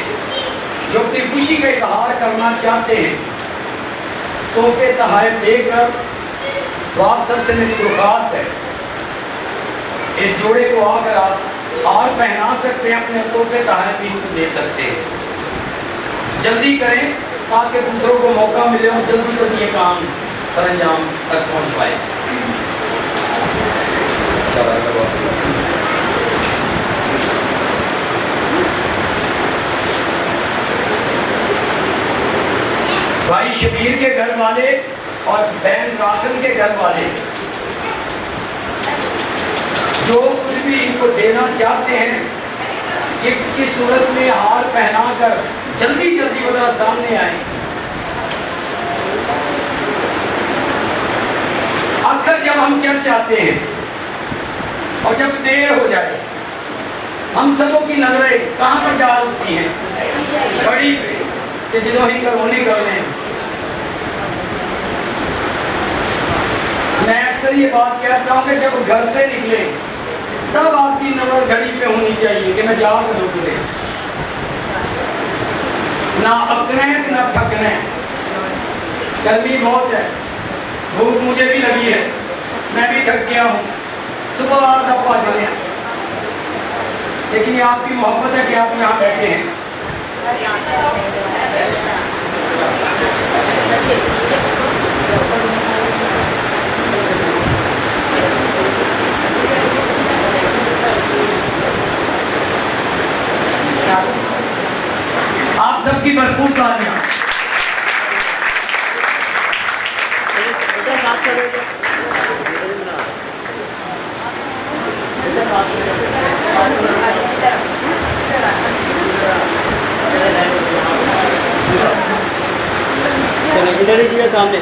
جو اپنی خوشی کا اظہار کرنا چاہتے ہیں تحفے تحائف دے کر. تو آپ سب سے میری درخواست ہے اس جوڑے کو آ کر آپ ہار پہنا سکتے ہیں، اپنے تحفے تحائف بھی ان کو دے سکتے ہیں. جلدی کریں تاکہ دوسروں کو موقع ملے اور جلدی جلدی یہ کام سر انجام تک پہنچ پائے. بھائی شبیر کے گھر والے اور بہن راکل کے گھر والے جو کچھ بھی ان کو دینا چاہتے ہیں گفٹ کی صورت میں ہار پہنا کر جلدی جلدی وغیرہ سامنے آئیں. اکثر جب ہم چرچ آتے ہیں اور جب دیر ہو جائے ہم سبوں کی نظریں کہاں پر جا رکھتی ہیں؟ گھڑی پہ کہ جدوں ہی کرونے کر لیں. अक्सर ये बात कहता हूँ कि जब घर से निकले तब आपकी नजर घड़ी पे होनी चाहिए कि मैं जा करूँ तुझे, ना अकने ना थकने। गर्मी बहुत है, भूख मुझे भी लगी है, मैं भी थक गया हूँ, सुबह आधा पा जाए, लेकिन ये आपकी मोहब्बत है कि आप यहाँ बैठे हैं। आप सबकी भरपूर तालियां। चले इधर ही सामने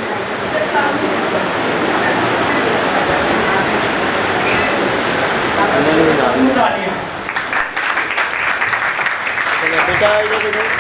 तालियां। चले बेटा इधर देखो।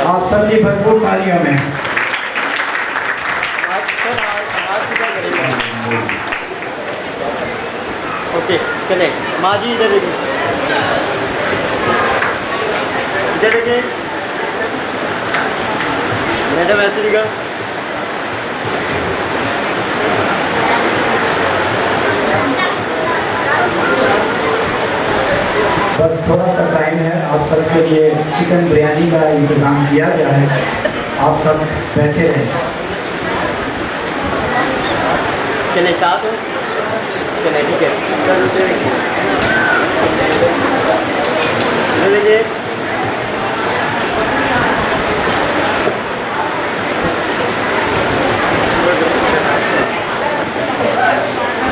आप सबकी भरपूर तालियों में ओके चले माँ जी इधर देखिए, इधर देखिए मैडम ऐसे दिखा। बस थोड़ा सा टाइम है, आप सबके लिए चिकन बिरयानी का इंतज़ाम किया गया है, आप सब बैठे रहें। चले साथ हो, चले ठीक है सर देखिए।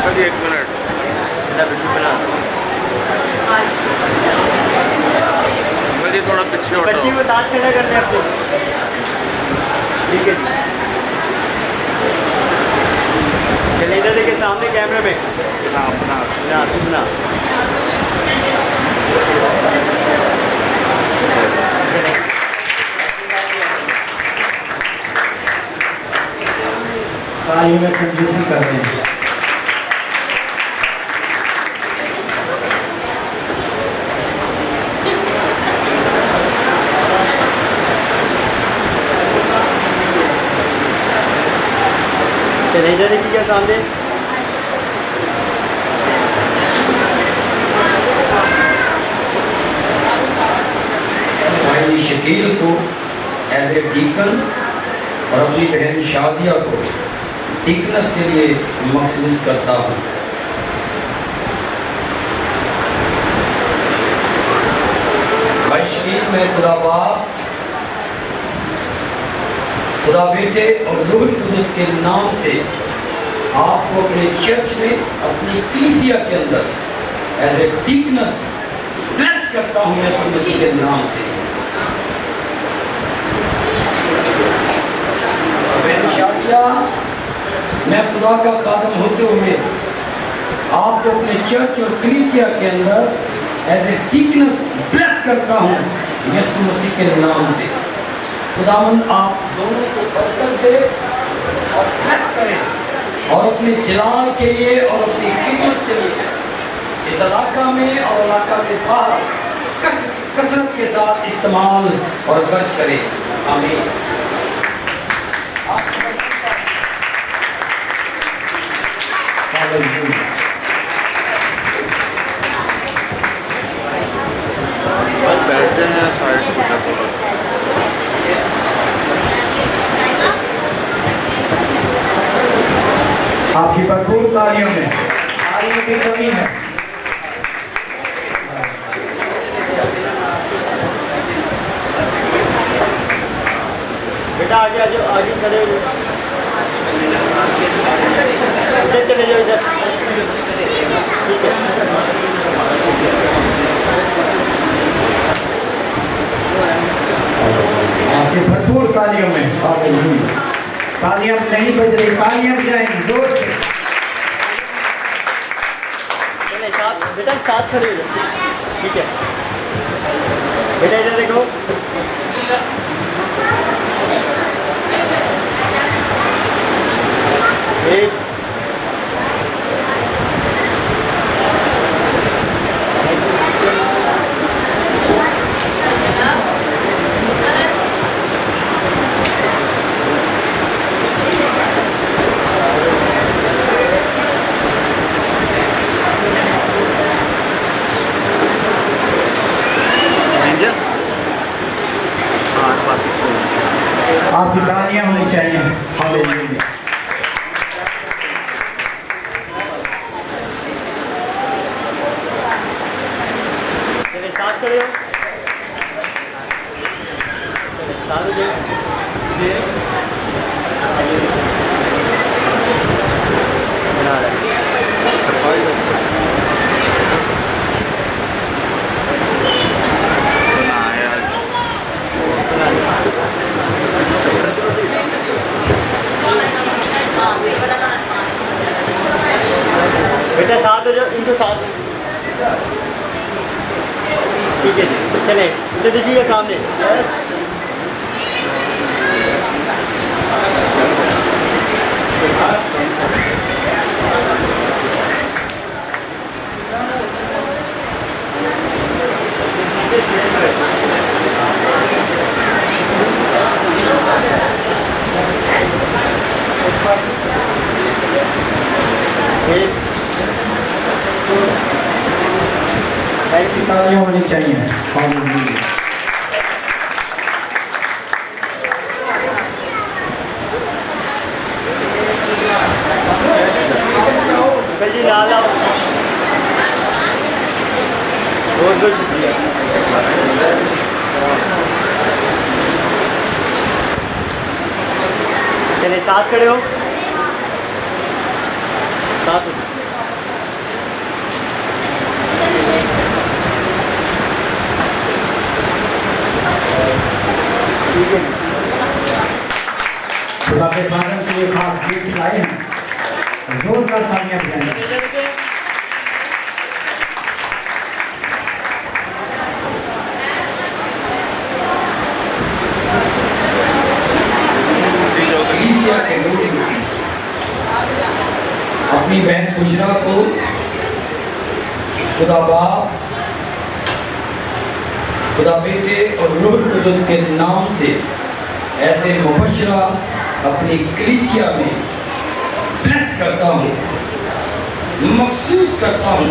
अभी 1 मिनट मुझे थोड़ा पीछे हटाओ। बच्ची को साथ खड़ा कर ले अपने, ठीक है जी। चले इधर देखिए सामने कैमरे में अपना ना तुम ना ताली में कंजूसी करते हैं। चले इधर देखिए क्या सामने। भाई शकील को एज ए डीकन और अपनी बहन शाजिया को डीकनस के लिए मखसूस करता हूँ। भाई शकील में खुदा बाप, खुदा बेटे और रूह कुदस के नाम से आपको अपने चर्च में, अपनी कलीसिया के अंदर एज ए डीकनस ब्लेस करता हूँ यीशु मसीह के नाम से। बहन शादिया, मैं खुदा का खादम होते हुए आपको अपने चर्च और कलीसिया के अंदर एज ए डीकनस ब्लेस करता हूँ यीशु मसीह के नाम से। खुदावंद आप दोनों को बरकत दे और ब्लेस करें और अपने जलाल के लिए और अपनी खिदमत के लिए इस इलाका में और इलाका से बाहर कसरत के साथ इस्तेमाल और खर्च करें। आमीन। बस बैठते हैं साइड पे। आपकी भरपूर तालियों में तालियों की कमी है। बेटा आगे आगे आगे खड़े हो जाओ, इधर चले जाओ इधर। आपके भरपूर तालियों में हालेलुया। तालियां नहीं बज रही, तालियां बजाएंगे जोर से। चले साथ बेटा, साथ खड़े हो जाओ, ठीक है बेटा, इधर देखो। एक आपकी तालियां होनी चाहिए। हालेलुया। चले साथ खड़े हो, चले साथ हो जाओ। बना रहा है। बेटा साथ हो जाओ, इनको साथ, ठीक है जी। चले इधर देखिएगा सामने। यस, आपकी तालियां होनी चाहिए। हालेलुया। जी लाल आओ। बहुत बहुत शुक्रिया। चले साथ खड़े हो, साथ हो। खुदा के खादम के लिए खास गिफ्ट लाए हैं, जोरदार तालियां बजाएंगे। कलीसिया के लोग अपनी बहन बुशरा को खुदा बाप, खुदा बेटे और रूह कुदुस के नाम से ऐसे मुबशरा अपनी कलीसिया में ब्लेस करता हूँ, महसूस करता हूँ।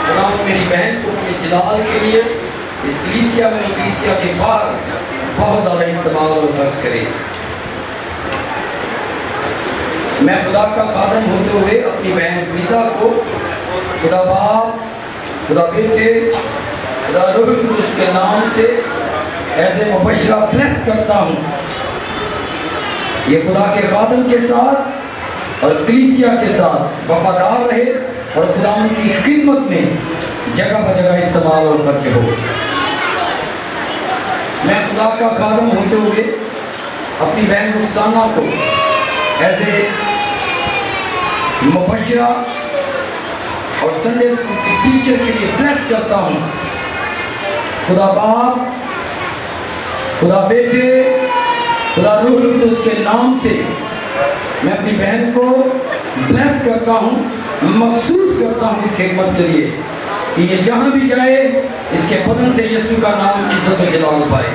खुदा मेरी बहन को अपने जलाल के लिए इस कलीसिया में और कलीसिया के बाहर बहुत ज़्यादा इस्तेमाल और खर्च करे। मैं खुदा का खादम होते हुए अपनी बहन फरीदा को खुदा बाप, खुदा बेटे, खुदा रूह कुदुस के नाम से ऐसे मुबशरा ब्लेस करता हूँ। ये खुदा के खादम के साथ और कलीसिया के साथ वफादार रहे और खुदा की खिदमत में जगह ब जगह इस्तेमाल और खर्च हो। मैं खुदा का खादम होते हुए अपनी बहन रुखसाना को ऐसे मुबशरा और संडे स्कूल की टीचर के लिए ब्लेस करता हूँ। खुदा बाप, खुदा बेटे, खुदा रूह कुदुस के नाम से मैं अपनी बहन को ब्लेस करता हूँ, महसूस करता हूँ इस खिदमत के लिए कि ये जहाँ भी जाए इसके बदन से यीशु का नाम इज्जत और जलाल पाए।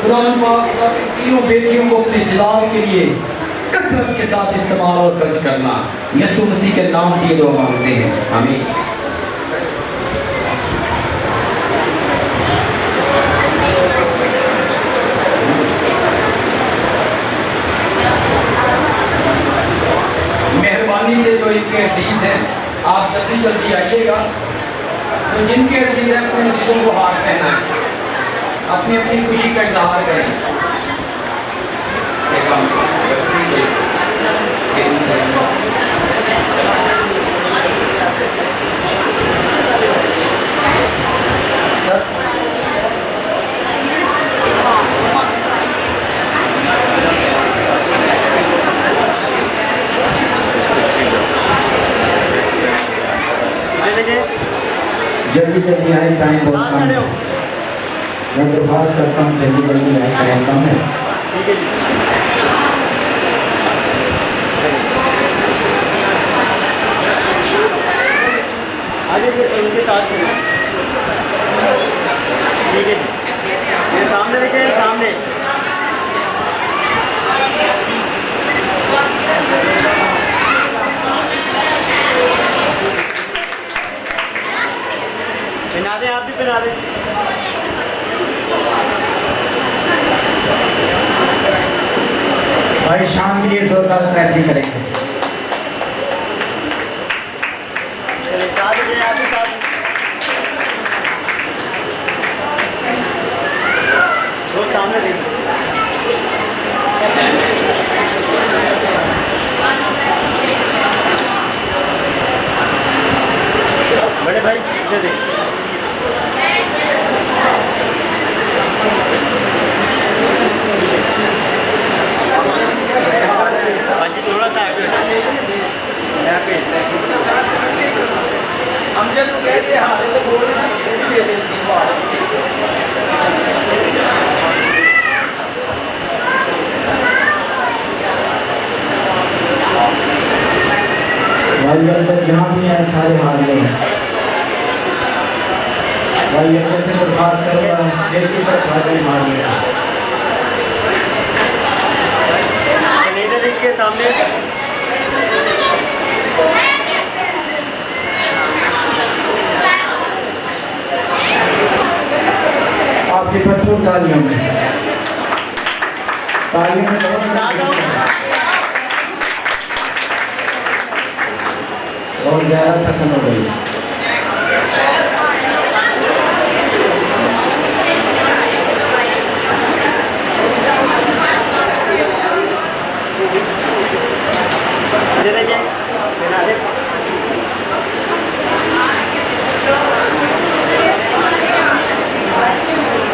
खुदा की तीनों बेटियों को अपने जलाल के लिए कसरत के साथ इस्तेमाल और खर्च करना, यीशु मसीह के नाम से ये दुआ मांगते हैं, आमीन। मेहरबानी से जो इनके अजीज हैं आप जल्दी जल्दी आइएगा। तो जिनके अजीज हैं अपने अजीजों को हाथ पहना, अपनी अपनी खुशी का इजहार करें। खड़े हो। मैं दरख्वास्त करता हूँ जल्दी जल्दी लाइट रहता हूँ। ठीक है जी। आगे फिर उनके साथ खड़े। ठीक है जी। ये सामने देखें, सामने। पहना दें, आप भी पहना दें। भाई शाम के लिए जोरदार तैयारी करेंगे। चलिए, साथ हो जाए, आप भी साथ। वो सामने देखिए। बड़े भाई इधर देखिए। बाजी थोड़ा सा आगे यहाँ पे। हम जब कह दिए हारे तो बोल रहे हैं, ये भी दे देती हैं बाहर। भाई अगर जहाँ भी है सारे हार गए हैं। भाई अगर से दरख्वास्त करूँगा जैसे पर खाते मार गया। इधर देखिए सामने। आपकी भरपूर तालियों में बहुत ज़्यादा थकन हो गई। ये देखिए, बना दे।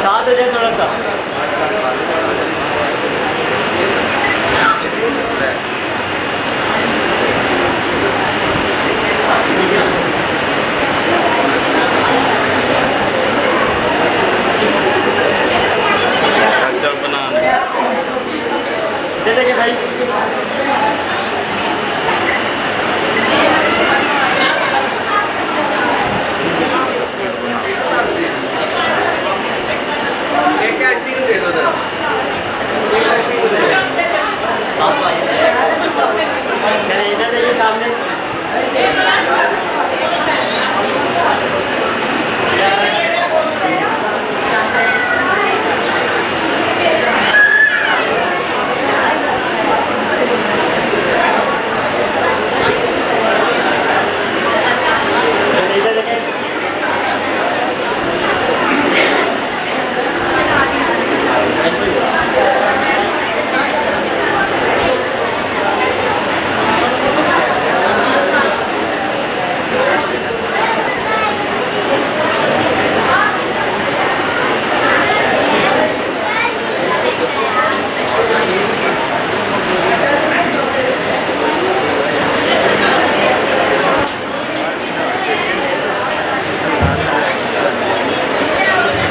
साथ हो जाए थोड़ा सा। ये देखिए भाई। चलिए इधर देखिए सामने। चलिए इधर देखिए।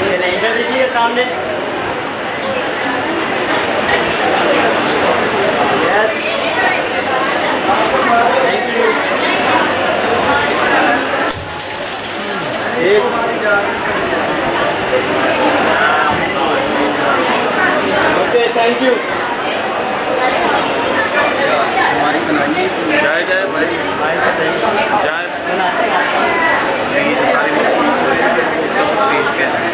चलिए इधर देखिए सामने। Yes, thank you. Okay, thank you. जय जय भाई भाई सही जय बनाते हैं। सारे सब स्टेज पे हैं।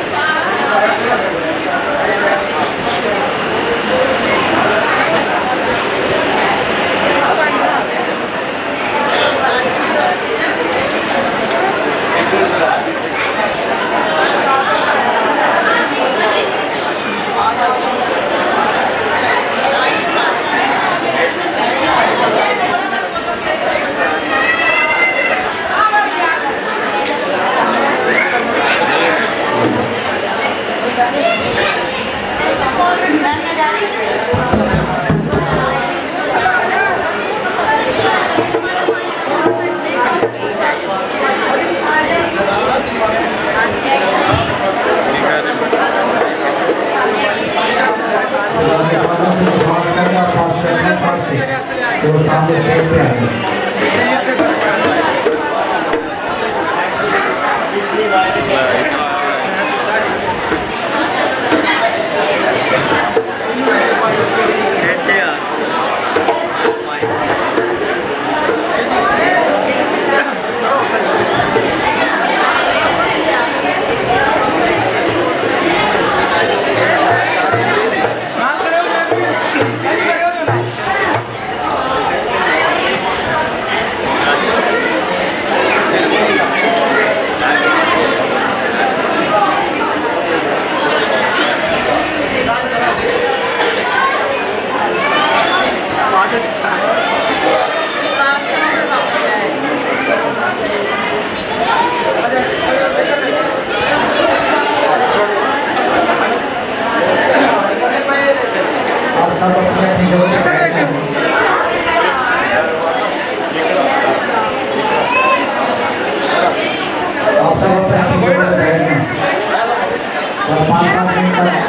और 5-7 मिनट तक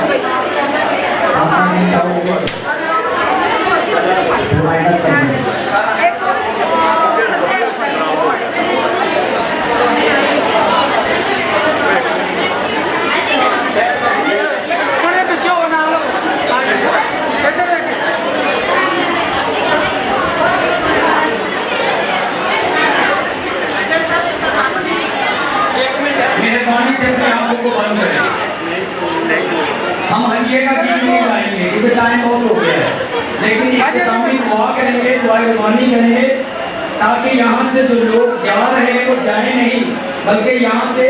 रिमाइंडर करना। मेहरबानी से अपने आंखों को बंद करें। हम हलिये का गीत नहीं गाएंगे क्योंकि टाइम बहुत हो गया है, लेकिन इख्तितामी दुआ करेंगे, दुआ रबानी करेंगे ताकि यहाँ से जो लोग जा रहे हैं वो जाए नहीं, बल्कि यहाँ से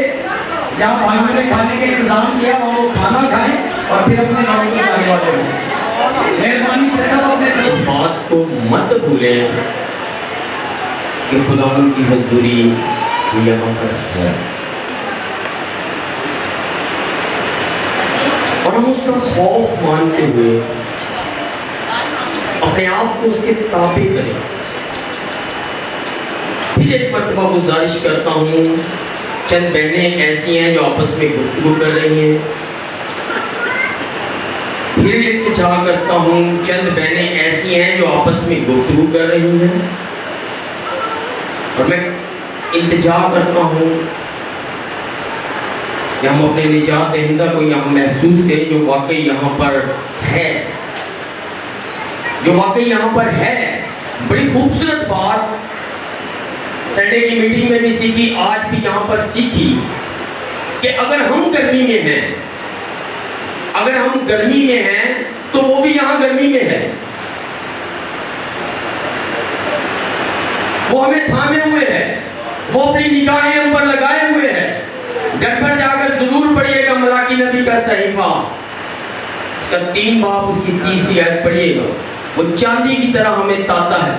जहाँ भाइयों ने खाने का इंतजाम किया वहाँ वो खाना खाएं और फिर अपने घरों को जाने वाले हों। मेहरबानी से सब अपने इस बात को मत भूलें कि खुदावंद की हजूरी यहाँ पर है और हम उसका खौफ मानते हुए अपने आप को उसके ताबे करें। फिर एक मरतबा गुजारिश करता हूँ, चंद बहनें ऐसी हैं जो आपस में गुफ्तगू कर रही हैं। फिर इल्तिजा करता हूँ, चंद बहनें ऐसी हैं जो आपस में गुफ्तगू कर रही हैं। और मैं इल्तिजा करता हूँ कि हम अपने निजात दहिंदा को यहाँ महसूस करें जो वाकई यहाँ पर है, जो वाकई यहाँ पर है। बड़ी खूबसूरत बात संडे की मीटिंग में भी सीखी, आज भी यहाँ पर सीखी कि अगर हम गर्मी में हैं, अगर हम गर्मी में हैं तो वो भी यहाँ गर्मी में है, वो हमें थामे हुए है, वो अपनी निगाहें हम पर लगाए हुए है। घर पर जाकर जरूर पढ़िएगा मलाकी नबी का सहीफा, उसका 3 बाब उसकी 30वीं आयत पढ़िएगा। वो चांदी की तरह हमें ताता है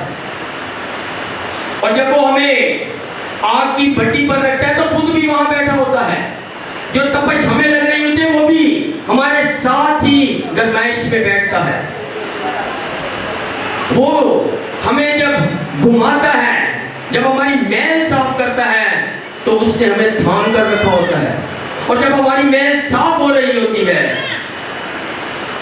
और जब वो हमें आग की भट्टी पर रखता है तो खुद भी वहां बैठा होता है। जो तपश हमें लग रही होती है वो भी हमारे साथ ही गर्माइश में बैठता है। वो हमें जब घुमाता है, जब हमारी मैल साफ करता है तो उसने हमें थाम कर रखा होता है। और जब हमारी मैल साफ हो रही होती है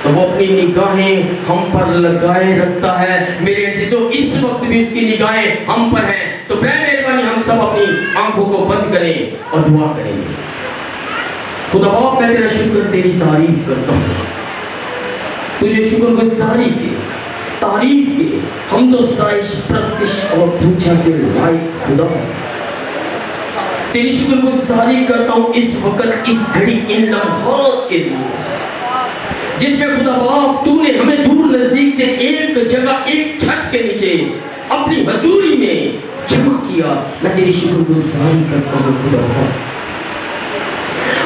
तो वो अपनी निगाहें हम पर लगाए रखता है। मेरे अजीजों, इस वक्त भी उसकी निगाहें हम पर हैं, तो बराए मेहरबानी हम सब अपनी आंखों को बंद करें और दुआ करेंगे। खुदा बाप, मैं तेरा शुक्र, तेरी तारीफ करता हूँ। तुझे शुक्रगुजारी के, तारीफ के, हम तो सताइश, प्रस्तिश और पूजा के लायक खुदा तेरी शुक्रगुजारी करता हूँ इस वक्त, इस घड़ी, इन लम्हात के लिए जिसमें खुदा बाप तूने हमें दूर नजदीक से एक जगह, एक छत के नीचे अपनी हजूरी में जमा किया। मैं तेरी शुक्रगुजारी करता हूँ खुदा बाप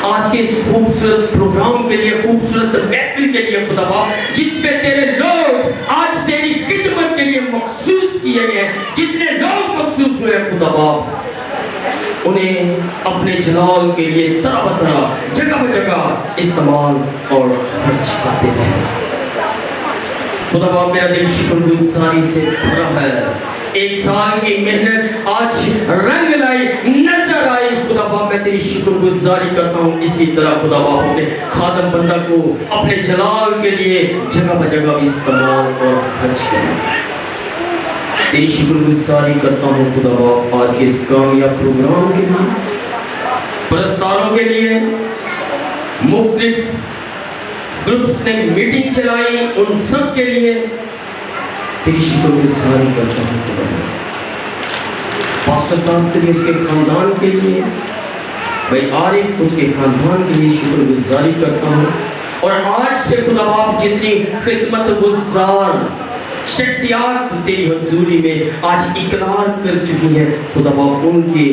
आज के इस खूबसूरत प्रोग्राम के लिए, खूबसूरत महफिल के लिए खुदा बाप, जिसमें तेरे लोग आज तेरी खिदमत के लिए मखसूस किए गए, जितने लोग मखसूस हुए हैं खुदा बाप, उन्हें अपने जलाल के लिए तरह तरह, जगह जगह इस्तेमाल और खर्च करते हैं। खुदा बाप, मेरा दिल शुक्रगुजारी से भरा है। 1 साल की मेहनत आज रंग लाई, नजर आई। खुदा बाप, मैं तेरी शुक्रगुजारी करता हूँ। इसी तरह खुदा बाप अपने खादम बंदा को अपने जलाल के लिए जगह जगह इस्तेमाल और खर्च करें। तेरी शुक्रगुजारी करता हूँ खुदा बाप आज के इस कामयाब प्रोग्राम के लिए, पुरस्कारों के लिए, मुख्तलिफ ग्रुप्स ने मीटिंग चलाई, उन सब के लिए तेरी शुक्रगुजारी करता हूँ खुदा बाप। पास्टर साहब के लिए, उसके खानदान के लिए, भाई आरिफ उसके खानदान के लिए शुक्रगुजारी करता हूँ। और आज से खुदा बाप जितनी खिदमत गुजार शख्सियात तेरी हजूरी में आज इकरार कर चुकी है खुदा बाप, उनके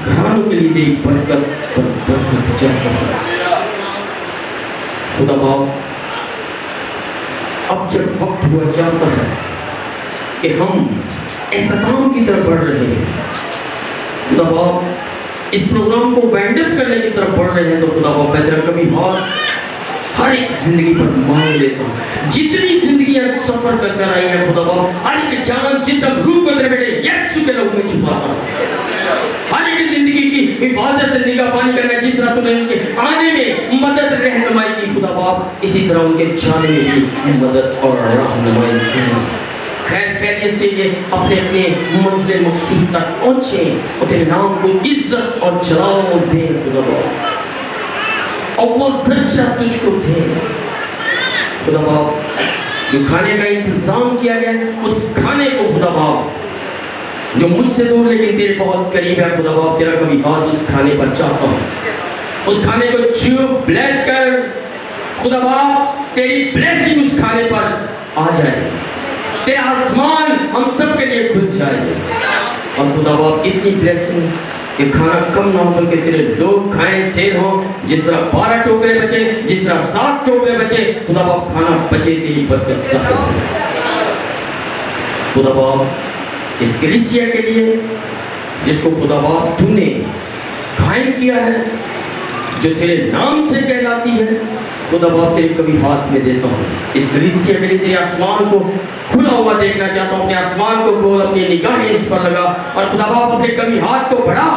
घरानों के लिए तेरी बरकत पर बरकत चाहता है खुदा बाप। अब जब वक्त हुआ जाता है कि हम एहतमाम की तरफ बढ़ रहे हैं खुदा बाप, इस प्रोग्राम को वाइंड अप करने की तरफ बढ़ रहे हैं, तो खुदा बाप मैं तेरा कभी हाथ हर एक जिंदगी पर मांग लेता हूँ। जितनी जिंदगियां सफर कर कर आई हैं खुदा बाप, हर एक जान जिसम रूह को तेरे बेटे यीशु के लहू में छुपाता हूँ। हर एक जिंदगी की हिफाजत निगहबानी करना, जिस तरह तूने उनके आने में मदद रहनुमाई की खुदा बाप, इसी तरह उनके जाने में भी मदद और रहनुमाई करना। खैर खैरियत से ये अपने अपने मंजिल मकसूद तक पहुंचे और तेरे नाम को इज्जत और जलाल दे खुदा बाप, और वो दर्जा तुझको दे खुदा बाप। जो खाने का इंतजाम किया गया उस खाने को खुदा बाप, जो मुझसे दूर लेकिन तेरे बहुत करीब है खुदा बाप, तेरा कभी हाथ उस खाने पर चाहता हूँ। उस खाने को छू ब्लेस कर खुदा बाप, तेरी ब्लेसिंग उस खाने पर आ जाए, तेरा आसमान हम सब के लिए खुल जाए। और खुदा बाप इतनी ब्लेसिंग कि खाना कम ना हो बल्कि तेरे लोग खाएं सेल हो। जिस तरह 12 टोकरे बचे, जिस तरह 7 टोकरे बचे खुदा बाप, खाना बचे तेरी बरकत से खुदा बाप। इस कलीसिया के लिए जिसको खुदा बाप तूने कायम किया है, जो तेरे नाम से कहलाती है खुदा बाप, तेरे कभी हाथ में देता हूँ। इस कलीसिया के लिए तेरे आसमान को खुला हुआ देखना चाहता हूँ। अपने आसमान को खोल, अपनी निगाहें इस पर लगा और खुदा बाप अपने कभी हाथ को बढ़ा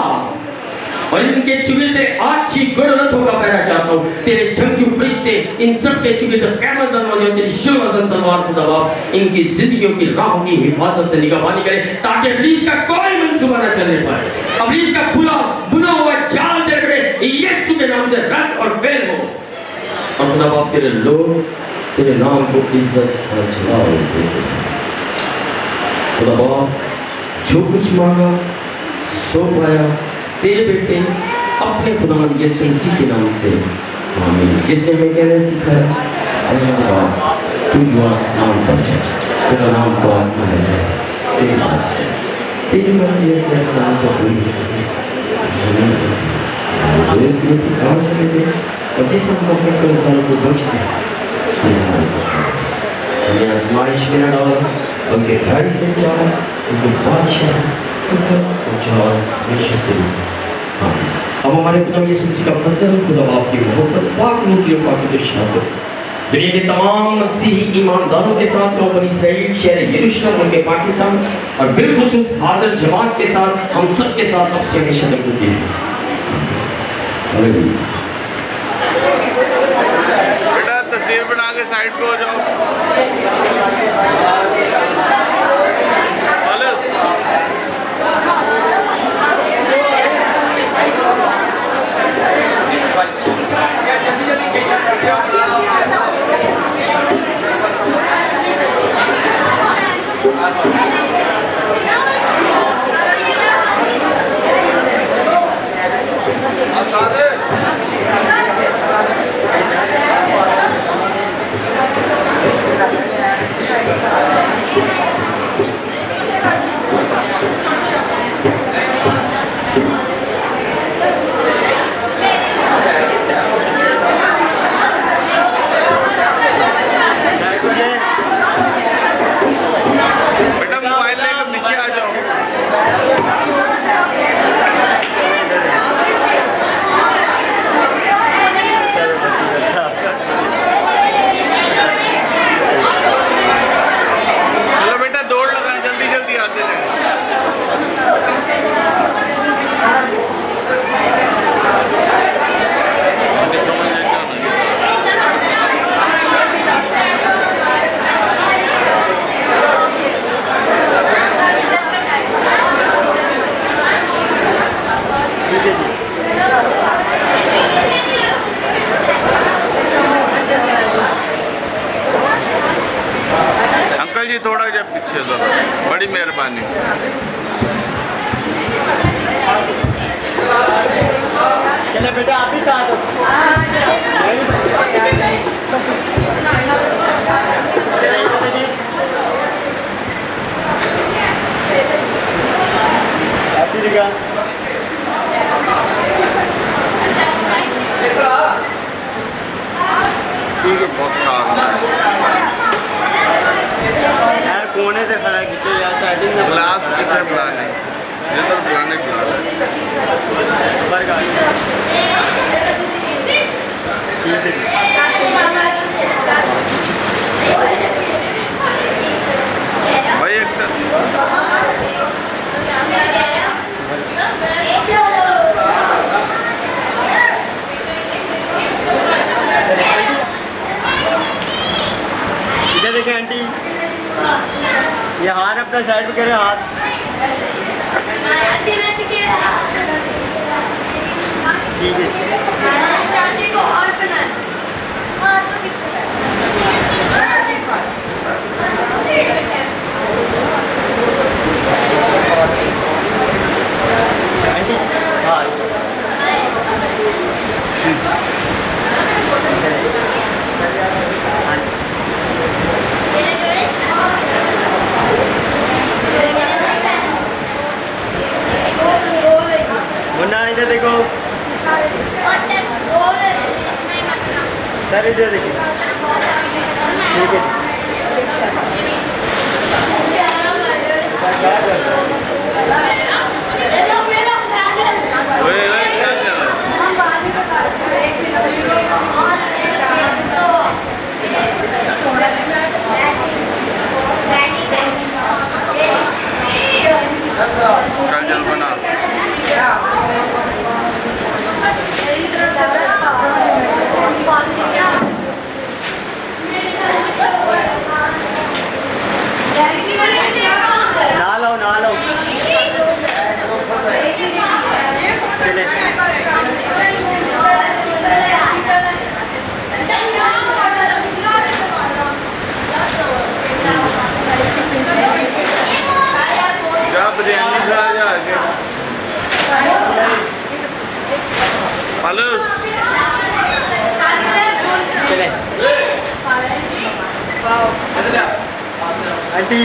और इनके चुगे तेरे अच्छी गुणरथों का पहरा चाहता हूँ। तेरे जंगजू फरिश्ते इन सब के चुगे तो कैमज़न हो जाए, तेरी शुलवज़न तलवार खुदा बाप इनकी जिंदगियों की राहों की हिफाजत निगहबानी करे, ताकि इब्लीस का कोई मंसूबा न चलने पाए। इब्लीस का बुना हुआ जाल तेरे बड़े यीशु के नाम से रद्द और फेल हो। और खुदा बाप तेरे लोग तेरे नाम को इज्जत और जलाल देते हैं। खुदा बाप जो कुछ मांगा सो पाया तेरे बेटे अपने खुदा यीशु मसीह के नाम से, आमीन। जिसने हमें कहना सिखाया, अरे बाप तू आसमान पर है, तेरा नाम पाक माना जाए, तेरी मर्जी, तेरी मर्जी इस आसमान पर पूरी हो। इसके लिए काम चले गए और जिस तरह अपने कर्जदारों को बख्श दे, हमें आजमाइश में न डालो बल्कि घर से जाओ, उनके बादशाह अब हमारे खुदा यीशु मसीह का फजल, खुदा बाप की मोहब्बत, पाक नूर की रफ़ाक़त और शफ़क़त दुनिया के तमाम मसीही ईमानदारों के साथ, बनी इसराइल शहर यरूशलेम उनके पाकिस्तान और बिलखुसूस हाज़िर जमात के साथ, हम सब के साथ अब से हमेशा तक होती है। बेटा तस्वीर बना के साइड को हो जाओ। थोड़ा जब पीछे तो बड़ी मेहरबानी। चले बेटा आप ही साथ ठीक है, बहुत खास यार कोने से खड़ा खींचे यार, साइडिंग में ग्लास किधर बनाने, इधर बनाने ठीक है। भाई एक इधर देखें आंटी, ये हाथ अपना साइड पे करें, हाथ ठीक है। आंटी हाँ मुन्ना इधर देखो, सर इधर देखिए, ठीक है। ओए ओए क्या चल रहा है? चल चल बना ना लो ना लो, चले जा बिरयानी खा जा आगे हेलो चले आंटी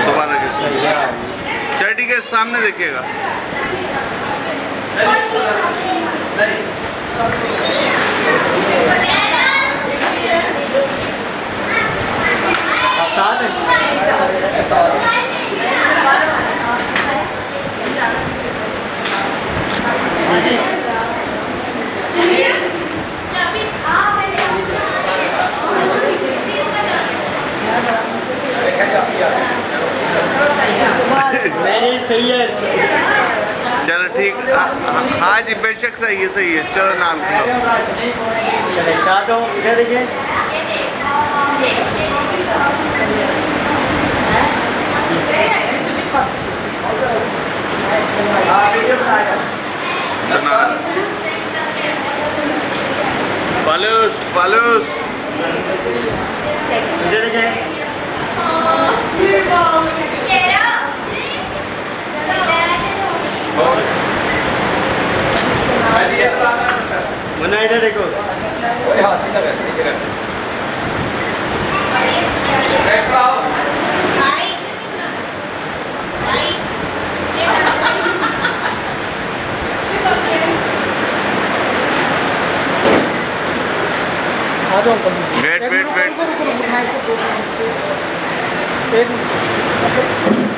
सुबह चल ठीक है सामने देखिएगा आप साथ हैं? नहीं सही है, चलो ठीक हाँ जी बेशक सही है चलो नाम खिलाओ चले साथ हो, इधर देखिए पालूस पालूस इधर देखिए मुन्ना इधर देखो वेट वेट वेट एक